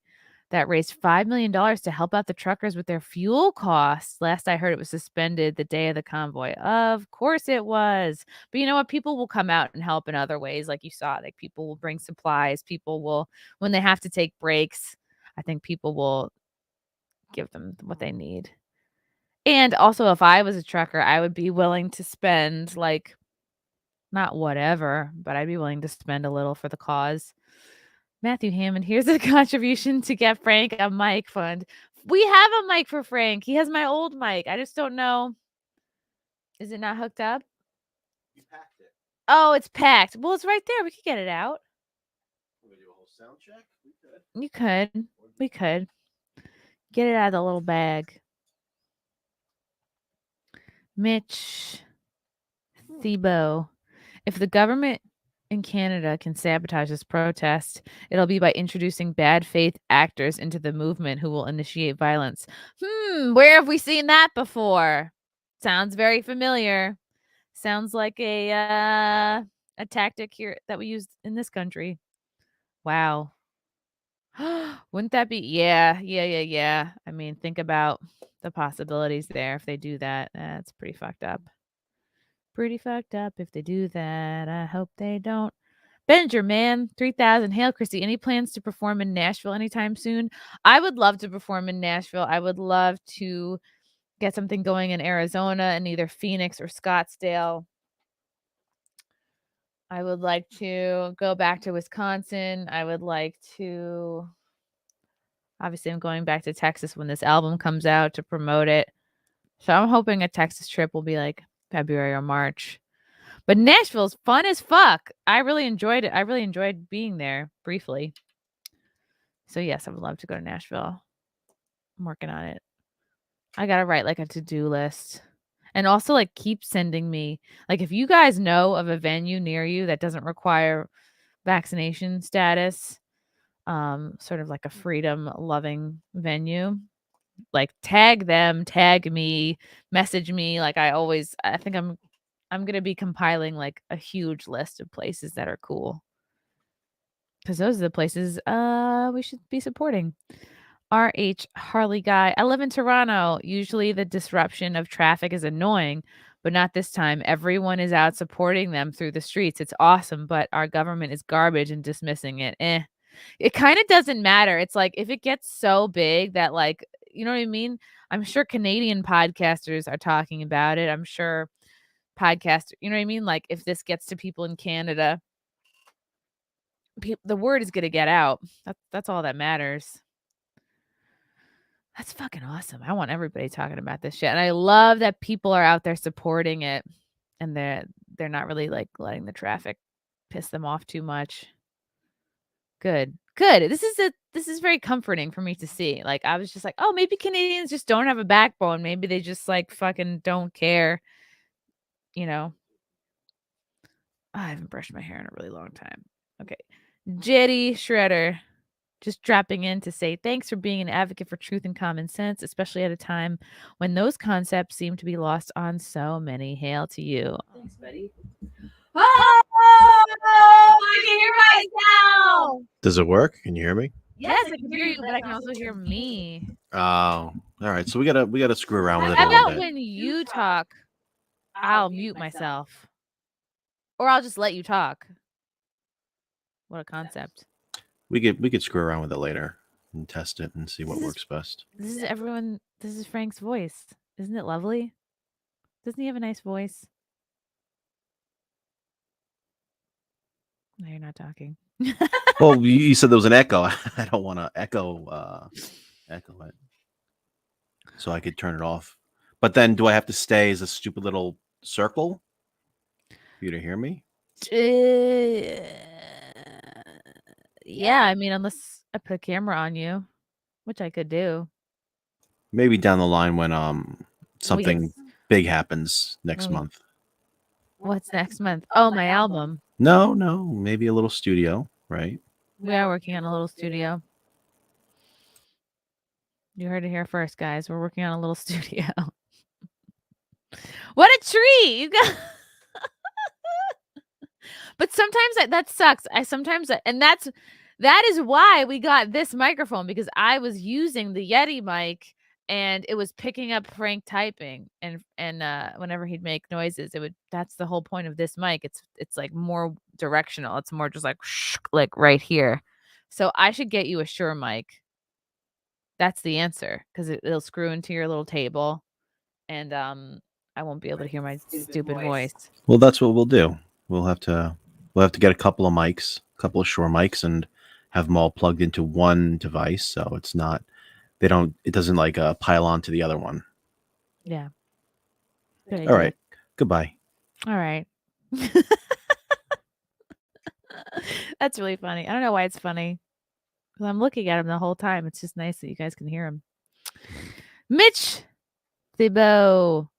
that raised $5 million to help out the truckers with their fuel costs. Last I heard, it was suspended the day of the convoy. Of course it was. But you know what? People will come out and help in other ways. Like you saw, like people will bring supplies. People will, when they have to take breaks, I think people will give them what they need. And also, if I was a trucker, I would be willing to spend like, not whatever, but I'd be willing to spend a little for the cause. Matthew Hammond, here's a contribution to get Frank a mic fund. We have a mic for Frank. He has my old mic. I just don't know. Is it not hooked up? You packed it. Oh, it's packed. Well, it's right there. We could get it out. Can we do a whole sound check? We could. You could. We could. Get it out of the little bag. Mitch Thiebaud. If the government in Canada can sabotage this protest, it'll be by introducing bad faith actors into the movement who will initiate violence. Where have we seen that before? Sounds very familiar. Sounds like a tactic here that we use in this country. Wow. Wouldn't that be? Yeah. I mean, think about the possibilities there if they do that. That's pretty fucked up. Pretty fucked up if they do that. I hope they don't. Benjamin, 3000. Hail, Chrissy. Any plans to perform in Nashville anytime soon? I would love to perform in Nashville. I would love to get something going in Arizona in either Phoenix or Scottsdale. I would like to go back to Wisconsin. I would like to... Obviously, I'm going back to Texas when this album comes out to promote it. So I'm hoping a Texas trip will be like February or March. But Nashville's fun as fuck. I really enjoyed it. I really enjoyed being there briefly. So yes, I would love to go to Nashville. I'm working on it. I gotta write like a to-do list. And also like keep sending me, like if you guys know of a venue near you that doesn't require vaccination status, sort of like a freedom-loving venue, like tag them, tag me, message me. Like I think I'm gonna be compiling like a huge list of places that are cool. Because those are the places we should be supporting. RH Harley Guy. I live in Toronto. Usually the disruption of traffic is annoying, but not this time. Everyone is out supporting them through the streets. It's awesome, but our government is garbage and dismissing it. It kind of doesn't matter. It's like if it gets so big that like, you know what I mean? I'm sure Canadian podcasters are talking about it. I'm sure podcaster, you know what I mean? Like if this gets to people in Canada, the word is going to get out. That's all that matters. That's fucking awesome. I want everybody talking about this shit. And I love that people are out there supporting it and they're not really like letting the traffic piss them off too much. Good. This is very comforting for me to see. Like I was just like, oh, maybe Canadians just don't have a backbone. Maybe they just like fucking don't care. You know. I haven't brushed my hair in a really long time. Okay. Jetty Shredder. Just dropping in to say thanks for being an advocate for truth and common sense, especially at a time when those concepts seem to be lost on so many. Hail to you. Thanks, buddy. Oh, I can hear myself. Does it work? Can you hear me? Yes, I can hear you, but I can also hear me. Oh, all right. So we gotta screw around with it. How a little about bit. when you talk, I'll mute myself, or I'll just let you talk. What a concept. We could screw around with it later and test it and see what works best. This is Frank's voice. Isn't it lovely? Doesn't he have a nice voice? No, you're not talking. Well, you said there was an echo. I don't want to echo it. So I could turn it off. But then do I have to stay as a stupid little circle for you to hear me? Yeah, I mean, unless I put a camera on you, which I could do. Maybe down the line when something big happens next month. What's next month? Oh, my album. No, maybe a little studio, right? We are working on a little studio. You heard it here first, guys. We're working on a little studio. What a treat! You got. But sometimes that sucks. And that is why we got this microphone, because I was using the Yeti mic and it was picking up Frank typing, and whenever he'd make noises, that's the whole point of this mic. It's like more directional. It's more just like right here. So I should get you a Shure mic. That's the answer, because it'll screw into your little table, and I won't be able to hear my stupid voice. Well, that's what we'll do. We'll have to get a couple of mics, a couple of Shure mics, and have them all plugged into one device, so it doesn't like pile on to the other one. Yeah. All right. Goodbye. All right. That's really funny. I don't know why it's funny, because I'm looking at him the whole time. It's just nice that you guys can hear him. Mitch Thibault.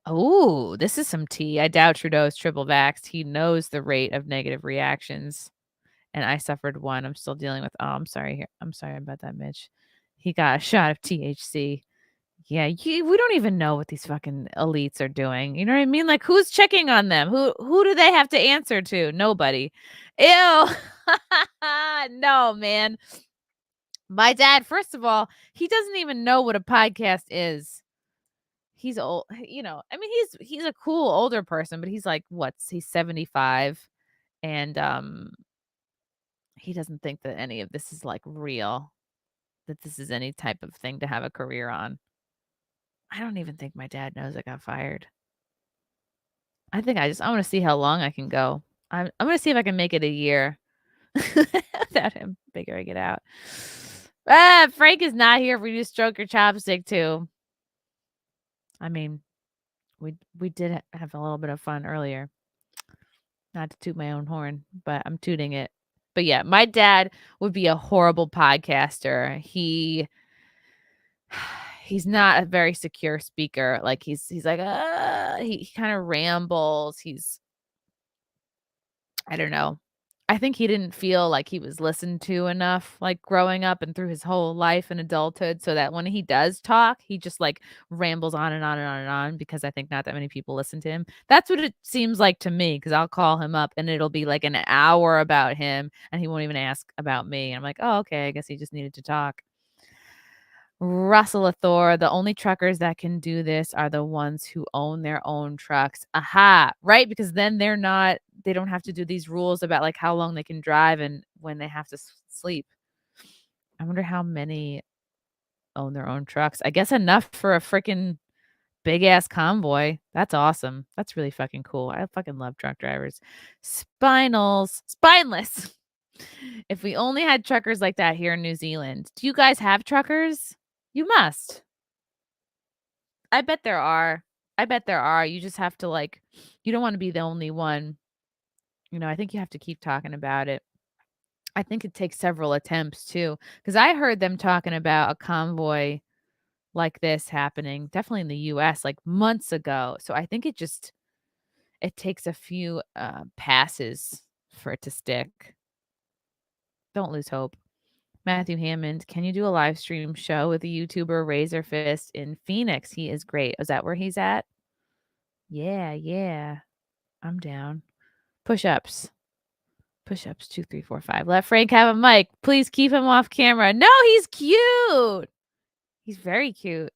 Oh, this is some tea. I doubt Trudeau is triple vaxxed. He knows the rate of negative reactions, and I suffered one. I'm still dealing with. Oh, I'm sorry. I'm sorry about that, Mitch. He got a shot of THC. Yeah, we don't even know what these fucking elites are doing. You know what I mean? Like, who's checking on them? Who do they have to answer to? Nobody. Ew. No, man. My dad, first of all, he doesn't even know what a podcast is. he's old, you know. I mean, he's a cool older person, but he's like he's 75, and he doesn't think that any of this is like real, that this is any type of thing to have a career on. I don't even think my dad knows I got fired. I think I want to see how long I can go. I'm going to see if I can make it a year without him figuring it out. Frank is not here for you to stroke your chopstick too. I mean, we did have a little bit of fun earlier. Not to toot my own horn, but I'm tooting it. But yeah, my dad would be a horrible podcaster. He's not a very secure speaker. Like he's like he kind of rambles. I don't know. I think he didn't feel like he was listened to enough, like growing up and through his whole life and adulthood, so that when he does talk, he just like rambles on and on and on and on, because I think not that many people listen to him. That's what it seems like to me, because I'll call him up and it'll be like an hour about him and he won't even ask about me. And I'm like, oh, okay, I guess he just needed to talk. Russell Thor, the only truckers that can do this are the ones who own their own trucks. Aha, right? Because then they don't have to do these rules about like how long they can drive and when they have to sleep. I wonder how many own their own trucks. I guess enough for a freaking big ass convoy. That's awesome. That's really fucking cool. I fucking love truck drivers. Spineless. If we only had truckers like that here in New Zealand. Do you guys have truckers? You must. I bet there are. You just have to you don't want to be the only one. You know, I think you have to keep talking about it. I think it takes several attempts too, because I heard them talking about a convoy like this happening, definitely in the US, like months ago. So I think it takes a few passes for it to stick. Don't lose hope. Matthew Hammond, can you do a live stream show with the YouTuber Razor Fist in Phoenix? He is great. Is that where he's at? Yeah. I'm down. Push-ups. 2, 3, 4, 5. Let Frank have a mic. Please keep him off camera. No, he's cute. He's very cute.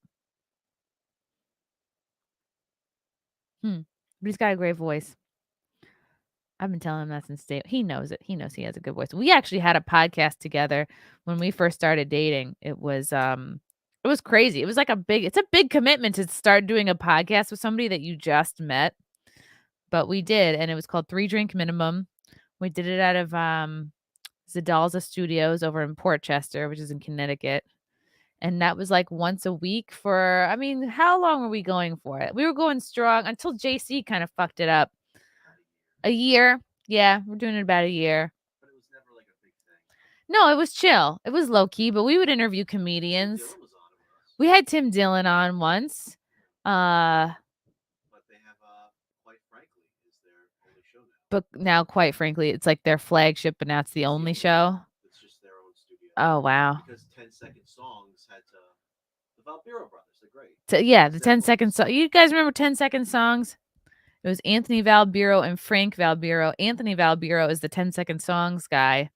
But he's got a great voice. I've been telling him that since day. He knows it. He knows he has a good voice. We actually had a podcast together when we first started dating. It was crazy. It was like it's a big commitment to start doing a podcast with somebody that you just met. But we did, and it was called 3 Drink Minimum. We did it out of Zadalza Studios over in Port Chester, which is in Connecticut. And that was like once a week for, I mean, how long were we going for it? We were going strong until JC kind of fucked it up. A year. Yeah, we're doing it about a year. But it was never like a big thing. No, it was chill. It was low key, but we would interview comedians. We had Tim Dillon on once. But they have Quite Frankly is their only show now. But now, Quite Frankly, it's like their flagship, but now it's the only show. It's just their own studio. Oh, wow. Because 10-second songs had to the Valbiro brothers, they're great. Yeah, the 10-second song. You guys remember 10-second songs? It was Anthony Valbiro and Frank Valbiro. Anthony Valbiro is the 10-second songs guy,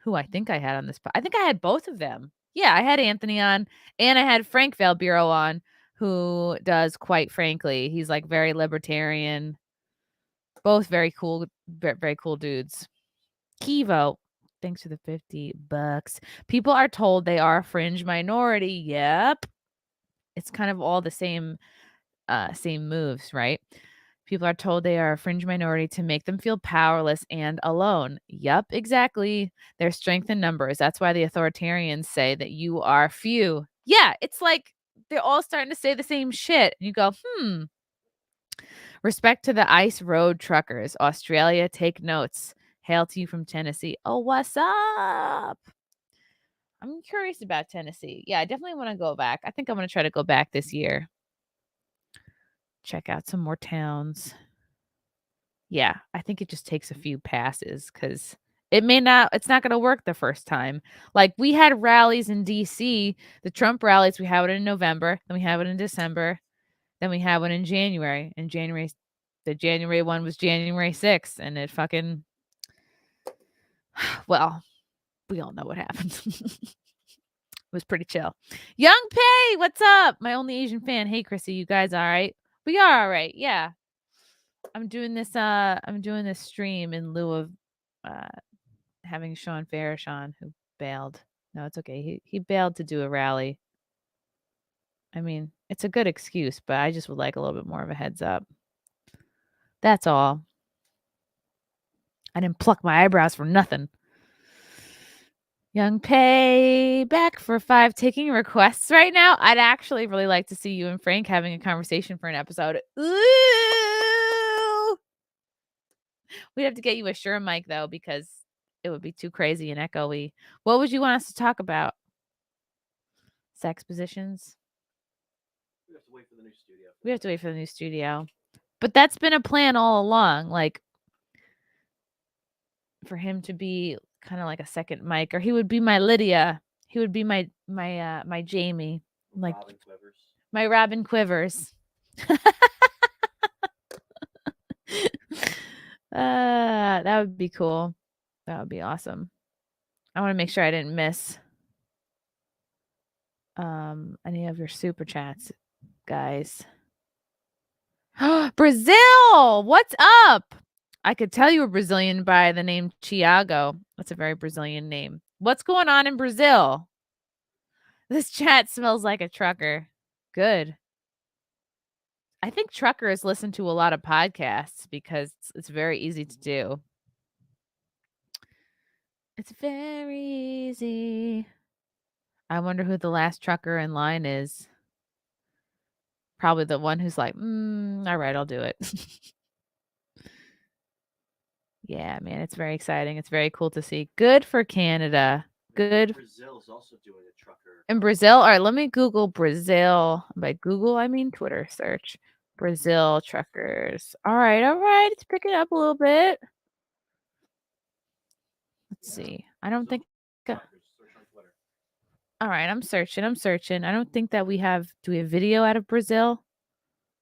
who I think I had on this. I think I had both of them. Yeah, I had Anthony on, and I had Frank Valbiro on, who does Quite Frankly. He's like very libertarian. Both very cool, very cool dudes. Kivo, thanks for the $50. People are told they are a fringe minority. Yep. It's kind of all the same moves, right? People are told they are a fringe minority to make them feel powerless and alone. Yup, exactly. Their strength in numbers. That's why the authoritarians say that you are few. Yeah, it's like they're all starting to say the same shit. And you go, Respect to the ice road truckers. Australia, take notes. Hail to you from Tennessee. Oh, what's up? I'm curious about Tennessee. Yeah, I definitely want to go back. I think I'm going to try to go back this year. Check out some more towns. Yeah, I think it just takes a few passes because it's not going to work the first time. Like we had rallies in DC, the Trump rallies, we have it in November, then we have it in December, then we have one in January. And the January one was January 6th, and it fucking, well, we all know what happened. was pretty chill. Young Pay, what's up? My only Asian fan. Hey, Chrissy, you guys all right? We are all right. Yeah. I'm doing this stream in lieu of having Sean Farish on, who bailed. No, it's okay. He bailed to do a rally. I mean, it's a good excuse, but I just would like a little bit more of a heads up. That's all. I didn't pluck my eyebrows for nothing. Young Pay, back for 5 taking requests right now. I'd actually really like to see you and Frank having a conversation for an episode. Ooh! We'd have to get you a Shure mic, though, because it would be too crazy and echoey. What would you want us to talk about? Sex positions? We have to wait for the new studio. We have to wait for the new studio. But that's been a plan all along, like for him to be kind of like a second mic, or he would be my Lydia. He would be my Jamie, like Robin Quivers. My Robin Quivers. That would be cool. That would be awesome. I want to make sure I didn't miss any of your super chats, guys. Brazil, what's up? I could tell you were Brazilian by the name Thiago. That's a very Brazilian name. What's going on in Brazil? This chat smells like a trucker. Good. I think truckers listen to a lot of podcasts because it's very easy to do. It's very easy. I wonder who the last trucker in line is. Probably the one who's like, all right, I'll do it. Yeah, man, it's very exciting. It's very cool to see. Good for Canada. Good. Brazil is also doing a trucker. In Brazil? All right, let me Google Brazil. By Google, I mean Twitter search. Brazil truckers. All right. Let's pick it up a little bit. Let's see. I don't think... All right, I'm searching. I don't think that we have... Do we have video out of Brazil?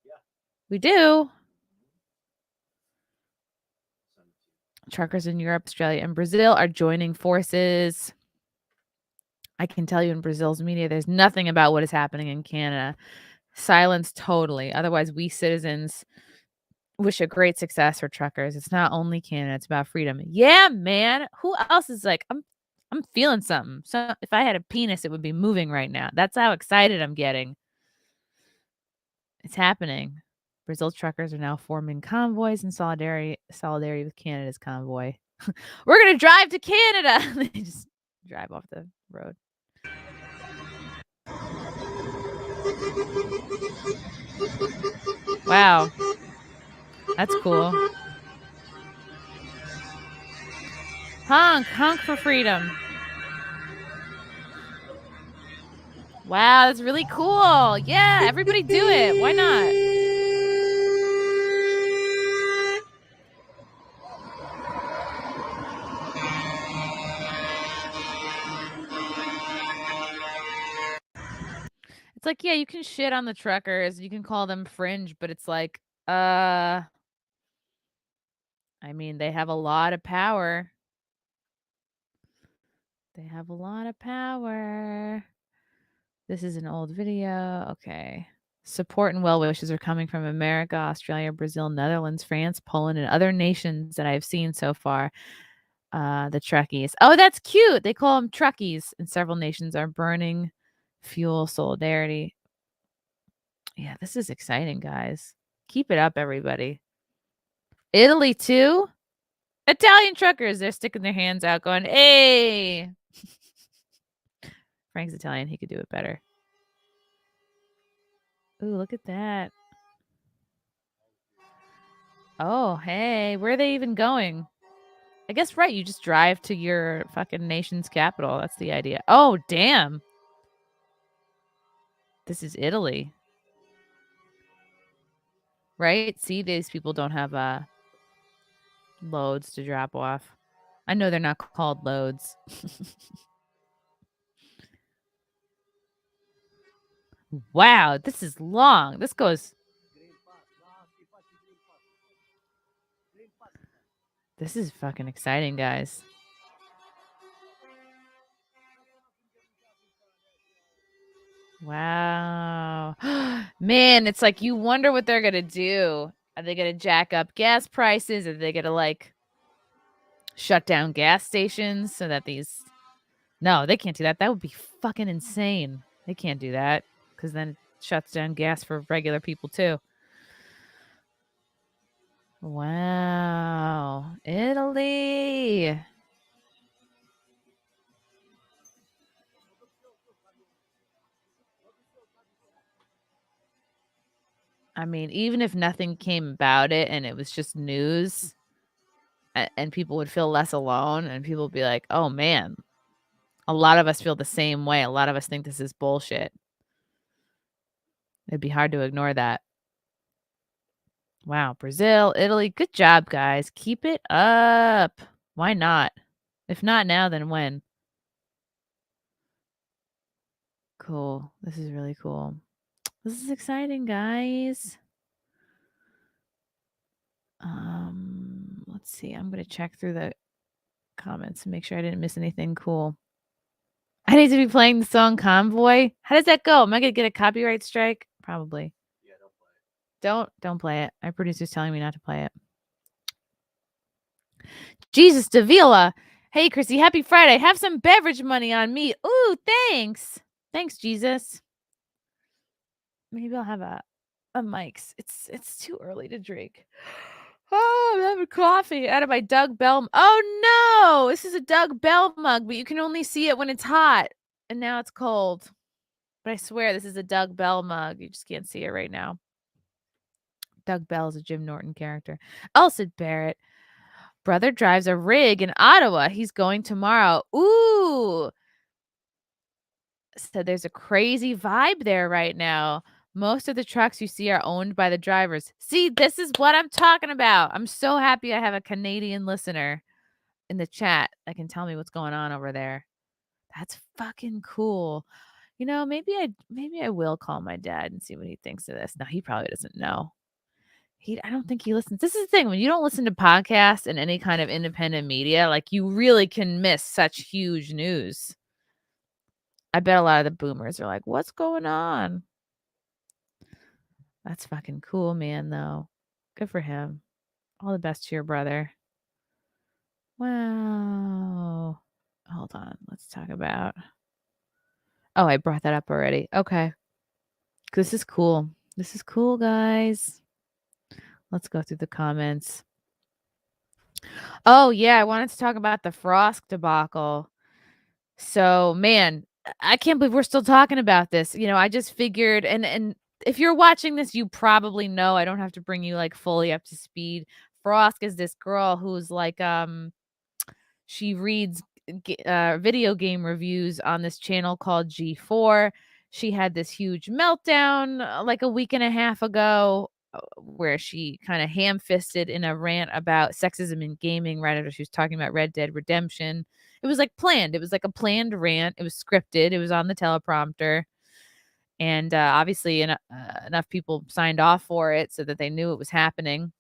Yeah. We do. Truckers in Europe, Australia, and Brazil are joining forces. I can tell you in Brazil's media, there's nothing about what is happening in Canada. Silence totally. Otherwise, we citizens wish a great success for truckers. It's not only Canada, it's about freedom. Yeah, man. Who else is like, I'm feeling something. So if I had a penis, it would be moving right now. That's how excited I'm getting. It's happening. Brazil truckers are now forming convoys in solidarity with Canada's convoy. We're going to drive to Canada. They just drive off the road. Wow. That's cool. Honk for freedom. Wow, that's really cool. Yeah, everybody do it. Why not? It's like, yeah, you can shit on the truckers. You can call them fringe, but it's like, I mean, they have a lot of power. They have a lot of power. This is an old video. Okay. Support and well wishes are coming from America, Australia, Brazil, Netherlands, France, Poland, and other nations that I've seen so far. The truckies. Oh, that's cute. They call them truckies. And several nations are burning fuel solidarity. Yeah, this is exciting, guys. Keep it up, everybody. Italy, too. Italian truckers. They're sticking their hands out going, hey. Frank's Italian. He could do it better. Ooh, look at that. Oh, hey. Where are they even going? I guess, right. You just drive to your fucking nation's capital. That's the idea. Oh, damn. This is Italy. Right? See, these people don't have loads to drop off. I know they're not called loads. Wow, this is long. This goes... This is fucking exciting, guys. Wow. Man, it's like you wonder what they're going to do. Are they going to jack up gas prices? Are they going to like shut down gas stations so that these... No, they can't do that. That would be fucking insane. They can't do that because then it shuts down gas for regular people too. Wow. Italy. I mean, even if nothing came about it and it was just news and people would feel less alone and people would be like, oh man, a lot of us feel the same way. A lot of us think this is bullshit. It'd be hard to ignore that. Wow. Brazil, Italy. Good job, guys. Keep it up. Why not? If not now, then when? Cool. This is really cool. This is exciting, guys. Let's see. I'm going to check through the comments and make sure I didn't miss anything cool. I need to be playing the song Convoy. How does that go? Am I going to get a copyright strike? Probably. Yeah, don't play it. Don't play it. My producer's telling me not to play it. Jesus Davila. Hey, Chrissy, happy Friday. Have some beverage money on me. Ooh, thanks. Thanks, Jesus. Maybe I'll have a Mike's. It's too early to drink. Oh, I'm having coffee out of my Doug Bell. Oh, no. This is a Doug Bell mug, but you can only see it when it's hot. And now it's cold. But I swear this is a Doug Bell mug. You just can't see it right now. Doug Bell is a Jim Norton character. Elsa Barrett. Brother drives a rig in Ottawa. He's going tomorrow. Ooh. So there's a crazy vibe there right now. Most of the trucks you see are owned by the drivers. See, this is what I'm talking about. I'm so happy I have a Canadian listener in the chat that can tell me what's going on over there. That's fucking cool. You know, maybe I will call my dad and see what he thinks of this. No, he probably doesn't know. I don't think he listens. This is the thing. When you don't listen to podcasts and any kind of independent media, like you really can miss such huge news. I bet a lot of the boomers are like, what's going on? That's fucking cool, man, though. Good for him. All the best to your brother. Wow. Hold on. Let's talk about... Oh, I brought that up already. Okay. This is cool. This is cool, guys. Let's go through the comments. Oh, yeah. I wanted to talk about the Frosk debacle. So, man, I can't believe we're still talking about this. You know, I just figured, and if you're watching this, you probably know. I don't have to bring you like fully up to speed. Frosk is this girl who's like, she reads video game reviews on this channel called G4. She had this huge meltdown like a week and a half ago where she kind of ham-fisted in a rant about sexism in gaming right after she was talking about Red Dead Redemption. It was like planned. It was like a planned rant. It was scripted. It was on the teleprompter. And obviously enough people signed off for it so that they knew it was happening.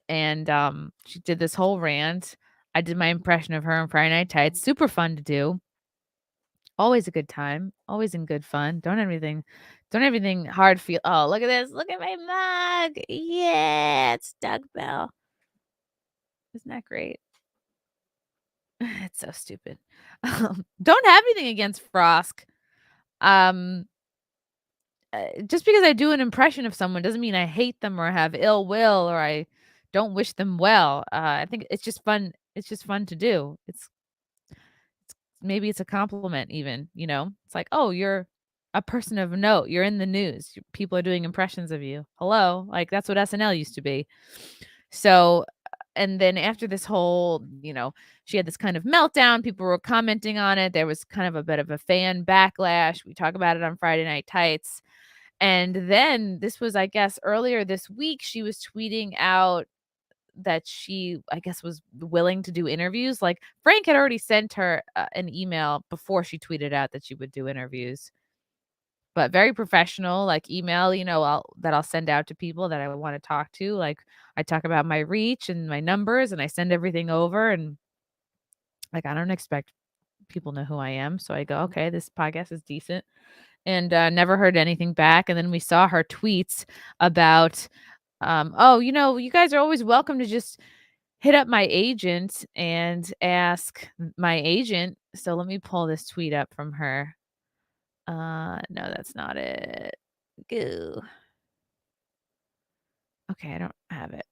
And she did this whole rant. I did my impression of her on Friday Night Tights. Super fun to do. Always a good time. Always in good fun. Don't everything hard feel. Oh, look at this. Look at my mug. Yeah, it's Doug Bell. Isn't that great? It's so stupid. Don't have anything against Frosk. Just because I do an impression of someone doesn't mean I hate them or have ill will or I don't wish them well. I think it's just fun. It's just fun to do. Maybe it's a compliment even, you know, it's like, oh, you're a person of note. You're in the news. People are doing impressions of you. Hello. Like that's what SNL used to be. So, and then after this whole, you know, she had this kind of meltdown. People were commenting on it. There was kind of a bit of a fan backlash. We talk about it on Friday Night Tights. And then this was, I guess, earlier this week, she was tweeting out that she, I guess, was willing to do interviews. Like Frank had already sent her an email before she tweeted out that she would do interviews, but very professional, like email, you know, I'll send out to people that I want to talk to. Like I talk about my reach and my numbers and I send everything over and like, I don't expect people know who I am. So I go, okay, this podcast is decent. and never heard anything back. And then we saw her tweets about, oh, you guys are always welcome to just hit up my agent and ask my agent. So let me pull this tweet up from her. No, that's not it. Goo. Okay, I don't have it.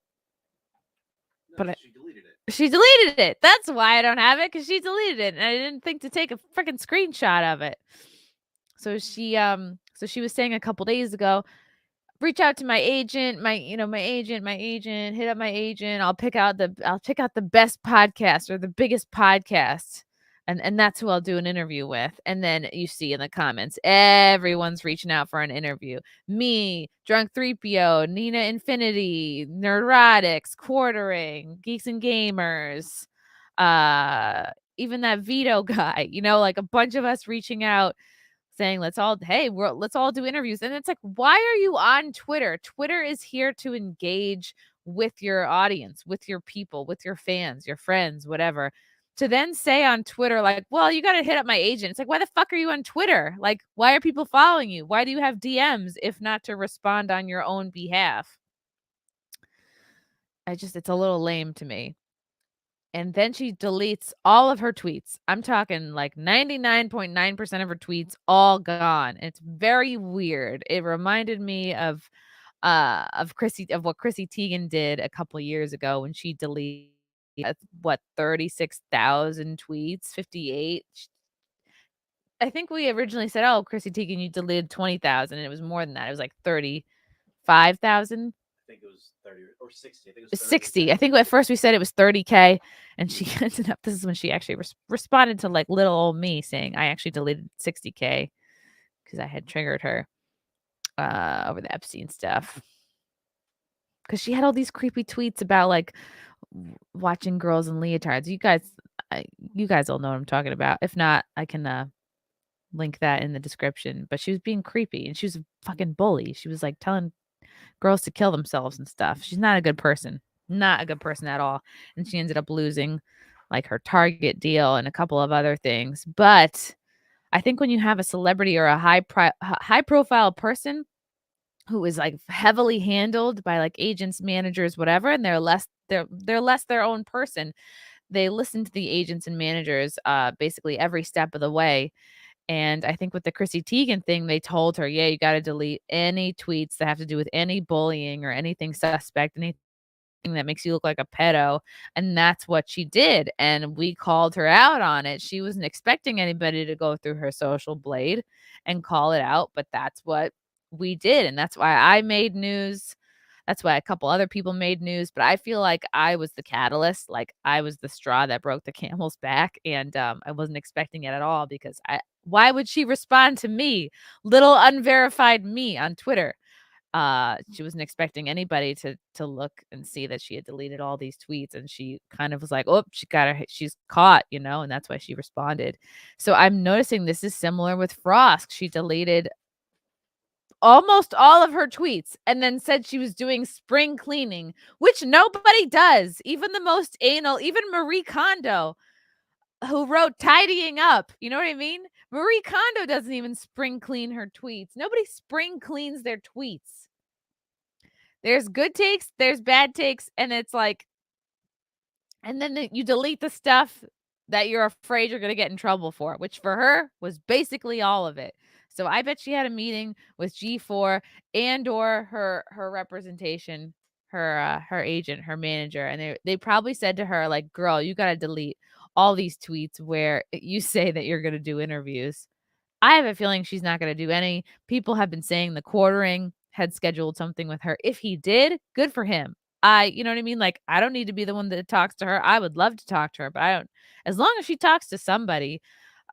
But she deleted it. She deleted it. That's why I don't have it, because she deleted it, and I didn't think to take a freaking screenshot of it. So she was saying a couple days ago, reach out to my agent, my agent, hit up my agent. I'll pick out the best podcast or the biggest podcast. And that's who I'll do an interview with. And then you see in the comments, everyone's reaching out for an interview. Me, Drunk 3PO, Nina Infinity, Nerdrotics, Quartering, Geeks and Gamers, even that Vito guy, like a bunch of us reaching out saying, let's all do interviews. And it's like, why are you on Twitter? Twitter is here to engage with your audience, with your people, with your fans, your friends, whatever. To then say on Twitter, like, well, you got to hit up my agent. It's like, why the fuck are you on Twitter? Like, why are people following you? Why do you have DMs if not to respond on your own behalf? It's a little lame to me. And then she deletes all of her tweets. I'm talking like 99.9% of her tweets all gone. It's very weird. It reminded me of what Chrissy Teigen did a couple years ago when she deleted 36,000 tweets, 58. I think we originally said, oh, Chrissy Teigen, you deleted 20,000, and it was more than that. It was like 35,000. I think it was 30 or 60. I think it was 60. I think at first we said it was 30K, and she ended up. This is when she actually responded to like little old me saying, I actually deleted 60K because I had triggered her over the Epstein stuff. Because she had all these creepy tweets about like watching girls in leotards. You guys all know what I'm talking about. If not, I can link that in the description. But she was being creepy, and she was a fucking bully. She was like telling girls to kill themselves and stuff. She's not a good person. Not a good person at all. And she ended up losing like her Target deal and a couple of other things. But I think when you have a celebrity or a high profile person who is like heavily handled by like agents, managers, whatever, and they're less their own person, they listen to the agents and managers basically every step of the way. And I think with the Chrissy Teigen thing, they told her, yeah, you got to delete any tweets that have to do with any bullying or anything suspect, anything that makes you look like a pedo. And that's what she did. And we called her out on it. She wasn't expecting anybody to go through her social blade and call it out, but that's what we did. And that's why I made news. That's why a couple other people made news, but I feel like I was the catalyst. Like I was the straw that broke the camel's back, and I wasn't expecting it at all because why would she respond to me, little unverified me on Twitter? She wasn't expecting anybody to look and see that she had deleted all these tweets, and she kind of was like, oh, she's caught, and that's why she responded. So I'm noticing this is similar with Frosk. She deleted almost all of her tweets and then said she was doing spring cleaning, which nobody does. Even the most anal, even Marie Kondo, who wrote tidying up. You know what I mean? Marie Kondo doesn't even spring clean her tweets. Nobody spring cleans their tweets. There's good takes, there's bad takes, and it's like, and then you delete the stuff that you're afraid you're going to get in trouble for, which for her was basically all of it. So I bet she had a meeting with G4 and or her representation, her agent, her manager, and they probably said to her, like, girl, you got to delete all these tweets where you say that you're going to do interviews. I have a feeling she's not going to do any. People have been saying the Quartering had scheduled something with her. If he did, good for him. You know what I mean? Like, I don't need to be the one that talks to her. I would love to talk to her, but I don't. As long as she talks to somebody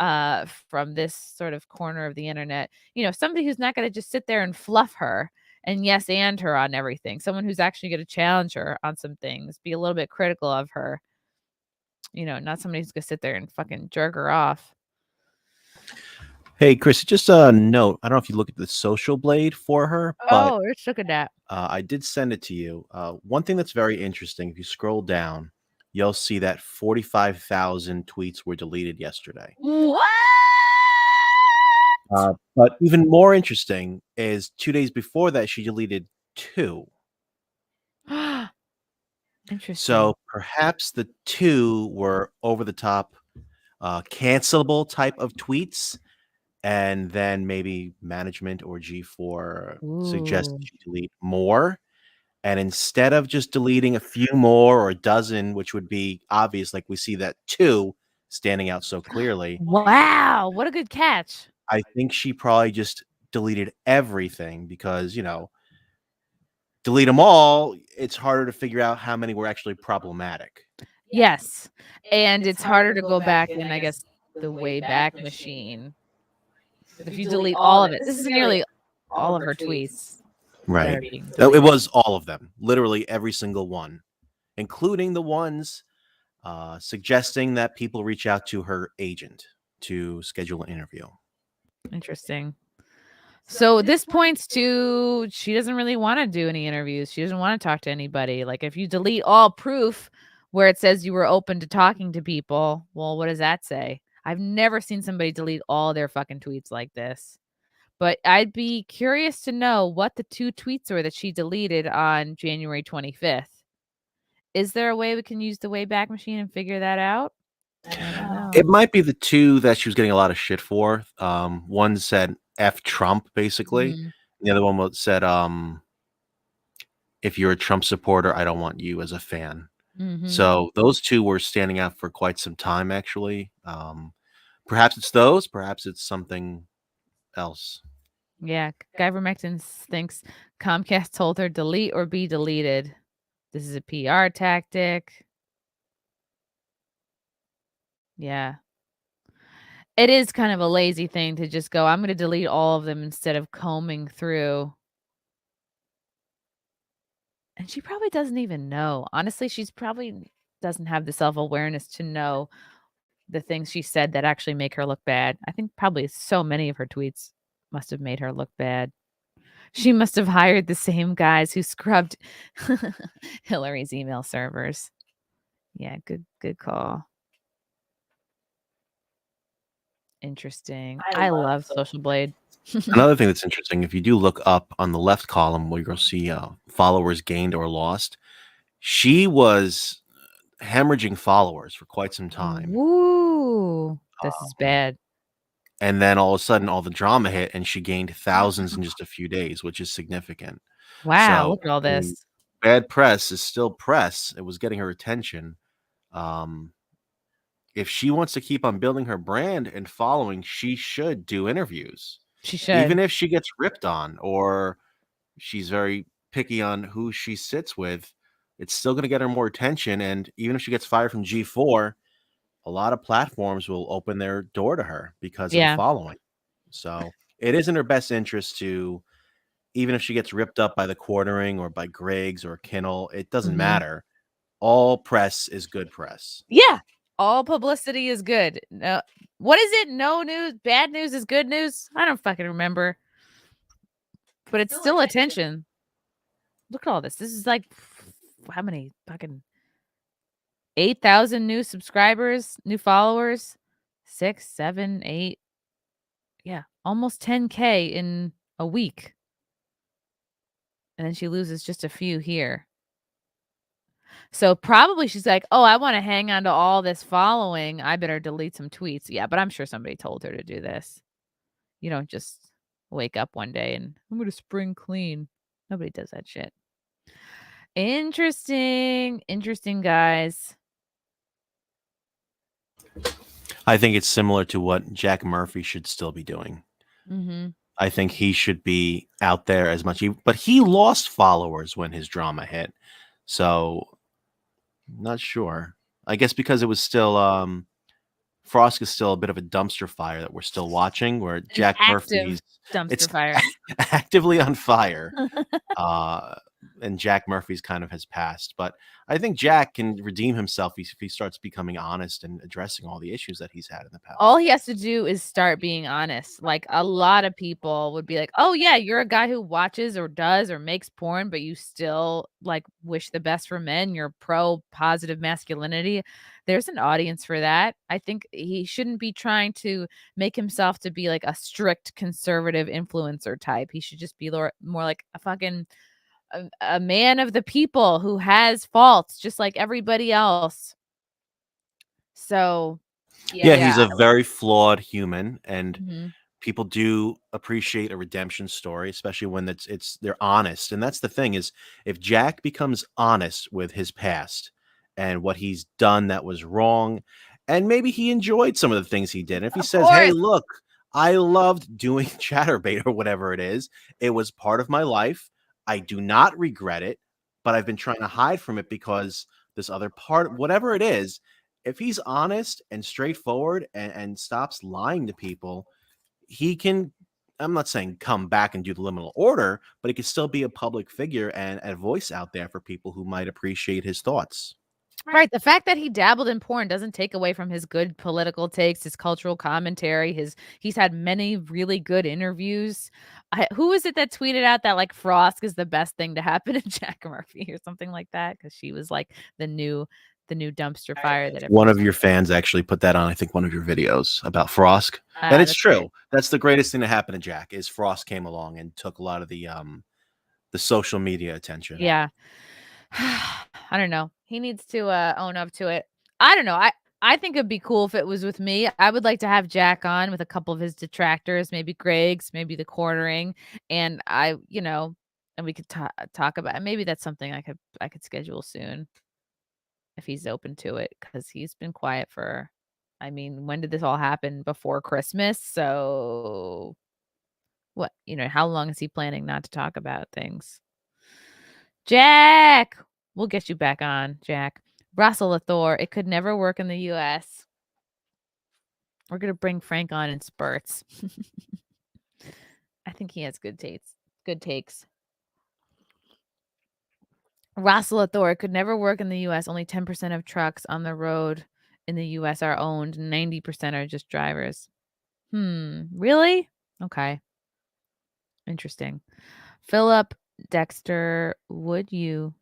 from this sort of corner of the internet, somebody who's not going to just sit there and fluff her and yes and her on everything. Someone who's actually going to challenge her on some things, be a little bit critical of her. Not somebody who's going to sit there and fucking jerk her off. Hey, Chris, just a note. I don't know if you look at the social blade for her, but let's look at that. I did send it to you. One thing that's very interesting, if you scroll down, you'll see that 45,000 tweets were deleted yesterday. What? But even more interesting is 2 days before that, she deleted 2. Interesting. So perhaps the 2 were over the top, cancelable type of tweets, and then maybe management or G4 suggested Ooh. she delete more. And instead of just deleting a few more or a dozen, which would be obvious, like we see that 2 standing out so clearly. Wow, what a good catch. I think she probably just deleted everything because, delete them all, it's harder to figure out how many were actually problematic. Yes. And it's harder to go back in, I guess, the Wayback Machine. If you delete all of it. This is nearly all of her tweets. Right. It was all of them, literally every single one, including the ones suggesting that people reach out to her agent to schedule an interview. Interesting. So this points to she doesn't really want to do any interviews. She doesn't want to talk to anybody. Like if you delete all proof where it says you were open to talking to people, well, what does that say? I've never seen somebody delete all their fucking tweets like this. But I'd be curious to know what the 2 tweets were that she deleted on January 25th. Is there a way we can use the Wayback Machine and figure that out? It might be the 2 that she was getting a lot of shit for. One said F Trump, basically. Mhm. The other one said, if you're a Trump supporter, I don't want you as a fan. Mhm. So those 2 were standing out for quite some time, actually. Perhaps it's those, perhaps it's something else. Yeah, Ivermectin thinks Comcast told her delete or be deleted. This is a PR tactic. Yeah. It is kind of a lazy thing to just go, I'm going to delete all of them instead of combing through. And she probably doesn't even know. Honestly, she's probably doesn't have the self-awareness to know the things she said that actually make her look bad. I think probably so many of her tweets must have made her look bad. She must have hired the same guys who scrubbed Hillary's email servers. Yeah, good call. Interesting. I love Social Blade. Another thing that's interesting, if you do look up on the left column where you'll see followers gained or lost, she was hemorrhaging followers for quite some time. Woo, this is bad. And then all of a sudden, all the drama hit, and she gained thousands in just a few days, which is significant. Wow, So, look at all I mean, this. bad press is still press. It was getting her attention. If she wants to keep on building her brand and following, she should do interviews. She should. Even if she gets ripped on or she's very picky on who she sits with, it's still going to get her more attention. And even if she gets fired from G4, a lot of platforms will open their door to her because of the following. So it is in her best interest to, even if she gets ripped up by the Quartering or by Griggs or Kinnell, it doesn't matter. All press is good press. Yeah. All publicity is good. No, what is it? No news, bad news is good news. I don't fucking remember. But it's still attention. Look at all this. This is like how many fucking 8,000 new subscribers, new followers, 6, 7, 8. Yeah, almost 10K in a week. And then she loses just a few here. So probably she's like, oh, I want to hang on to all this following. I better delete some tweets. Yeah, but I'm sure somebody told her to do this. You don't just wake up one day and I'm going to spring clean. Nobody does that shit. Interesting, guys. I think it's similar to what Jack Murphy should still be doing. Mm-hmm. I think he should be out there as much, but he lost followers when his drama hit. So not sure. I guess because it was still Frosk is still a bit of a dumpster fire that we're still watching, where Jack Murphy's dumpster fire. actively on fire. and Jack Murphy's kind of has passed. But I think Jack can redeem himself if he starts becoming honest and addressing all the issues that he's had in the past. All he has to do is start being honest. Like, a lot of people would be like, oh yeah, you're a guy who watches or does or makes porn, but you still like wish the best for men. You're pro positive masculinity. There's an audience for that. I think he shouldn't be trying to make himself to be like a strict conservative influencer type. He should just be more like a fucking a man of the people who has faults just like everybody else. So yeah, he's a very flawed human, and people do appreciate a redemption story, especially when they're honest. And that's the thing, is if Jack becomes honest with his past and what he's done that was wrong, and maybe he enjoyed some of the things he did. And if he says, hey, look, I loved doing Chatterbait or whatever it is. It was part of my life. I do not regret it, but I've been trying to hide from it because this other part, whatever it is, if he's honest and straightforward and stops lying to people, he can, I'm not saying come back and do the liminal order, but he can still be a public figure and a voice out there for people who might appreciate his thoughts. Right. The fact that he dabbled in porn doesn't take away from his good political takes, his cultural commentary. He's had many really good interviews. Who was it that tweeted out that like Frosk is the best thing to happen to Jack Murphy or something like that? Because she was like the new dumpster fire that one of your fans actually put that on, I think, one of your videos about Frosk. And it's true. Great. That's the greatest thing to happen to Jack is Frosk came along and took a lot of the social media attention. Yeah. I don't know. He needs to own up to it. I don't know. I think it'd be cool if it was with me. I would like to have Jack on with a couple of his detractors, maybe Greg's, maybe the Quartering, and and we could talk about it. Maybe that's something I could schedule soon if he's open to it, because he's been quiet for, when did this all happen? Before Christmas? So what, how long is he planning not to talk about things? Jack, we'll get you back on, Jack. Russell Thor, it could never work in the U.S. We're going to bring Frank on in spurts. I think he has good takes. Russell Thor, it could never work in the U.S. Only 10% of trucks on the road in the U.S. are owned. 90% are just drivers. Really? Okay. Interesting. Philip Dexter, would you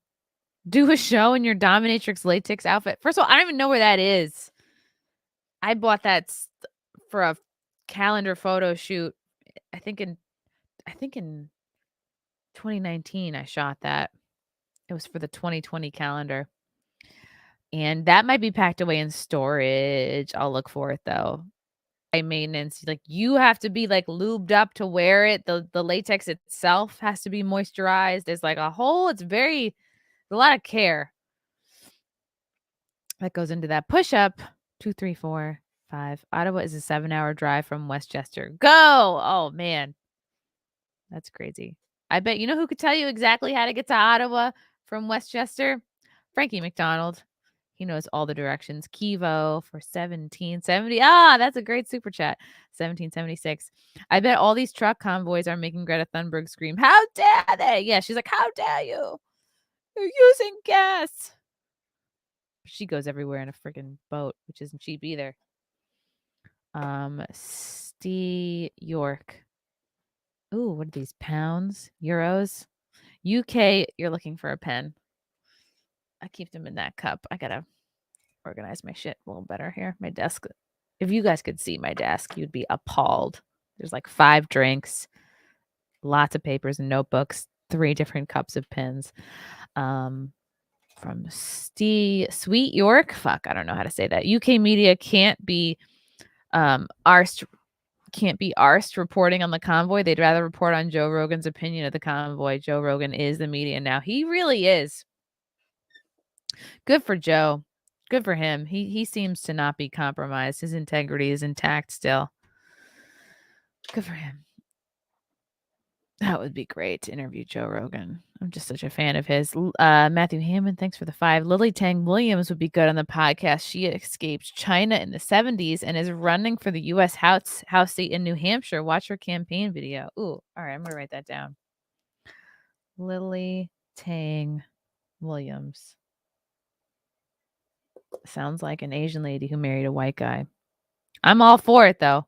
do a show in your dominatrix latex outfit? First of all, I don't even know where that is. I bought that for a calendar photo shoot. I think in 2019 I shot that. It was for the 2020 calendar. And that might be packed away in storage. I'll look for it though. High maintenance. Like, you have to be like lubed up to wear it. The latex itself has to be moisturized. There's like a lot of care that goes into that. Push up 2, 3, 4, 5. Ottawa is a 7-hour drive from Westchester. Go! Oh man, that's crazy. I bet you know who could tell you exactly how to get to Ottawa from Westchester? Frankie McDonald. He knows all the directions. Kivo for 1770. That's a great super chat. 1776. I bet all these truck convoys are making Greta Thunberg scream, how dare they? Yeah, she's like, how dare you? You're using gas. She goes everywhere in a freaking boat, which isn't cheap either. Steve York. Ooh, what are these? Pounds? Euros? UK, you're looking for a pen. I keep them in that cup. I gotta organize my shit a little better here. My desk. If you guys could see my desk, you'd be appalled. There's like 5 drinks, lots of papers and notebooks, 3 different cups of pens. From Sweet York. Fuck, I don't know how to say that. UK media can't be arsed reporting on the convoy. They'd rather report on Joe Rogan's opinion of the convoy. Joe Rogan is the media now. He really is. Good for Joe. Good for him. He seems to not be compromised. His integrity is intact still. Good for him. That would be great to interview Joe Rogan. I'm just such a fan of his. Matthew Hammond, thanks for the 5. Lily Tang Williams would be good on the podcast. She escaped China in the 70s and is running for the U.S. House seat in New Hampshire. Watch her campaign video. Ooh, all right, I'm going to write that down. Lily Tang Williams. Sounds like an Asian lady who married a white guy. I'm all for it though.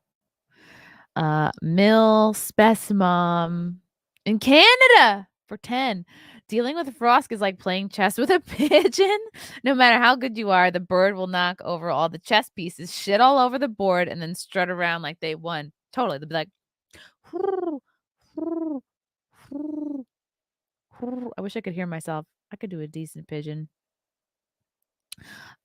Mill Specmom in Canada for 10. Dealing with Frosk is like playing chess with a pigeon. No matter how good you are, the bird will knock over all the chess pieces, shit all over the board, and then strut around like they won. Totally. They'll be like, I wish I could hear myself. I could do a decent pigeon.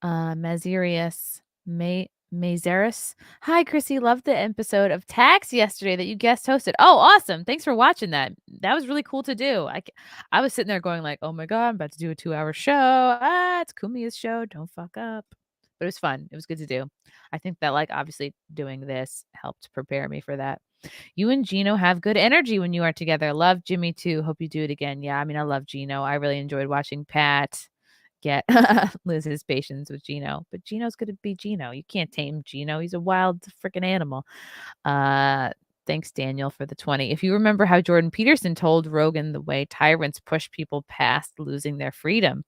Mazarius Mazaris. Hi, Chrissy. Loved the episode of Tax yesterday that you guest hosted. Oh, awesome. Thanks for watching that. That was really cool to do. I was sitting there going like, oh my God, I'm about to do a 2-hour show. It's Cumia's show. Don't fuck up. But it was fun. It was good to do. I think that like obviously doing this helped prepare me for that. You and Gino have good energy when you are together. Love Jimmy too. Hope you do it again. Yeah, I mean, I love Gino. I really enjoyed watching Pat get Liz's patience with Gino, but Gino's gonna be Gino. You can't tame Gino. He's a wild freaking animal. Thanks, Daniel, for the 20. If you remember how Jordan Peterson told Rogan the way tyrants push people past losing their freedom,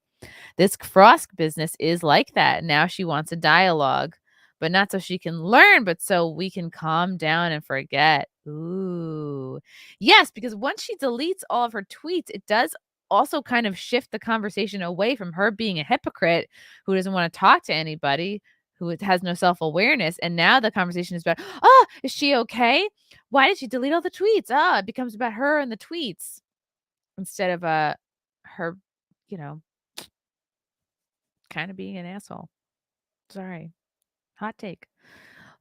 this Frosk business is like that. Now she wants a dialogue, but not so she can learn, but so we can calm down and forget. Ooh, yes, because once she deletes all of her tweets, it does also kind of shift the conversation away from her being a hypocrite who doesn't want to talk to anybody, who has no self-awareness. And now the conversation is about, oh, is she okay? Why did she delete all the tweets? It becomes about her and the tweets instead of her, you know, kind of being an asshole. Sorry. Hot take.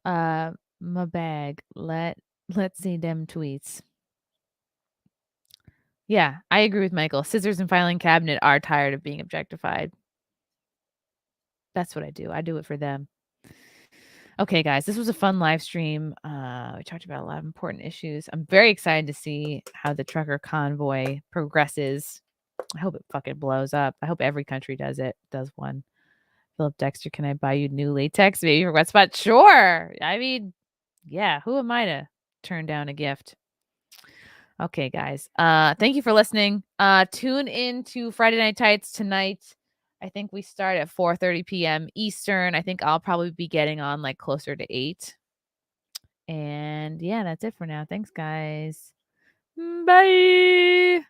My bag. Let's see them tweets. Yeah, I agree with Michael. Scissors and filing cabinet are tired of being objectified. That's what I do. I do it for them. Okay, guys, this was a fun live stream. We talked about a lot of important issues. I'm very excited to see how the trucker convoy progresses. I hope it fucking blows up. I hope every country does one. Philip Dexter, can I buy you new latex maybe for wet spot? Sure. I mean, yeah, who am I to turn down a gift? Okay, guys. Thank you for listening. Tune in to Friday Night Tights tonight. I think we start at 4:30 p.m. Eastern. I think I'll probably be getting on like closer to 8. And yeah, that's it for now. Thanks, guys. Bye.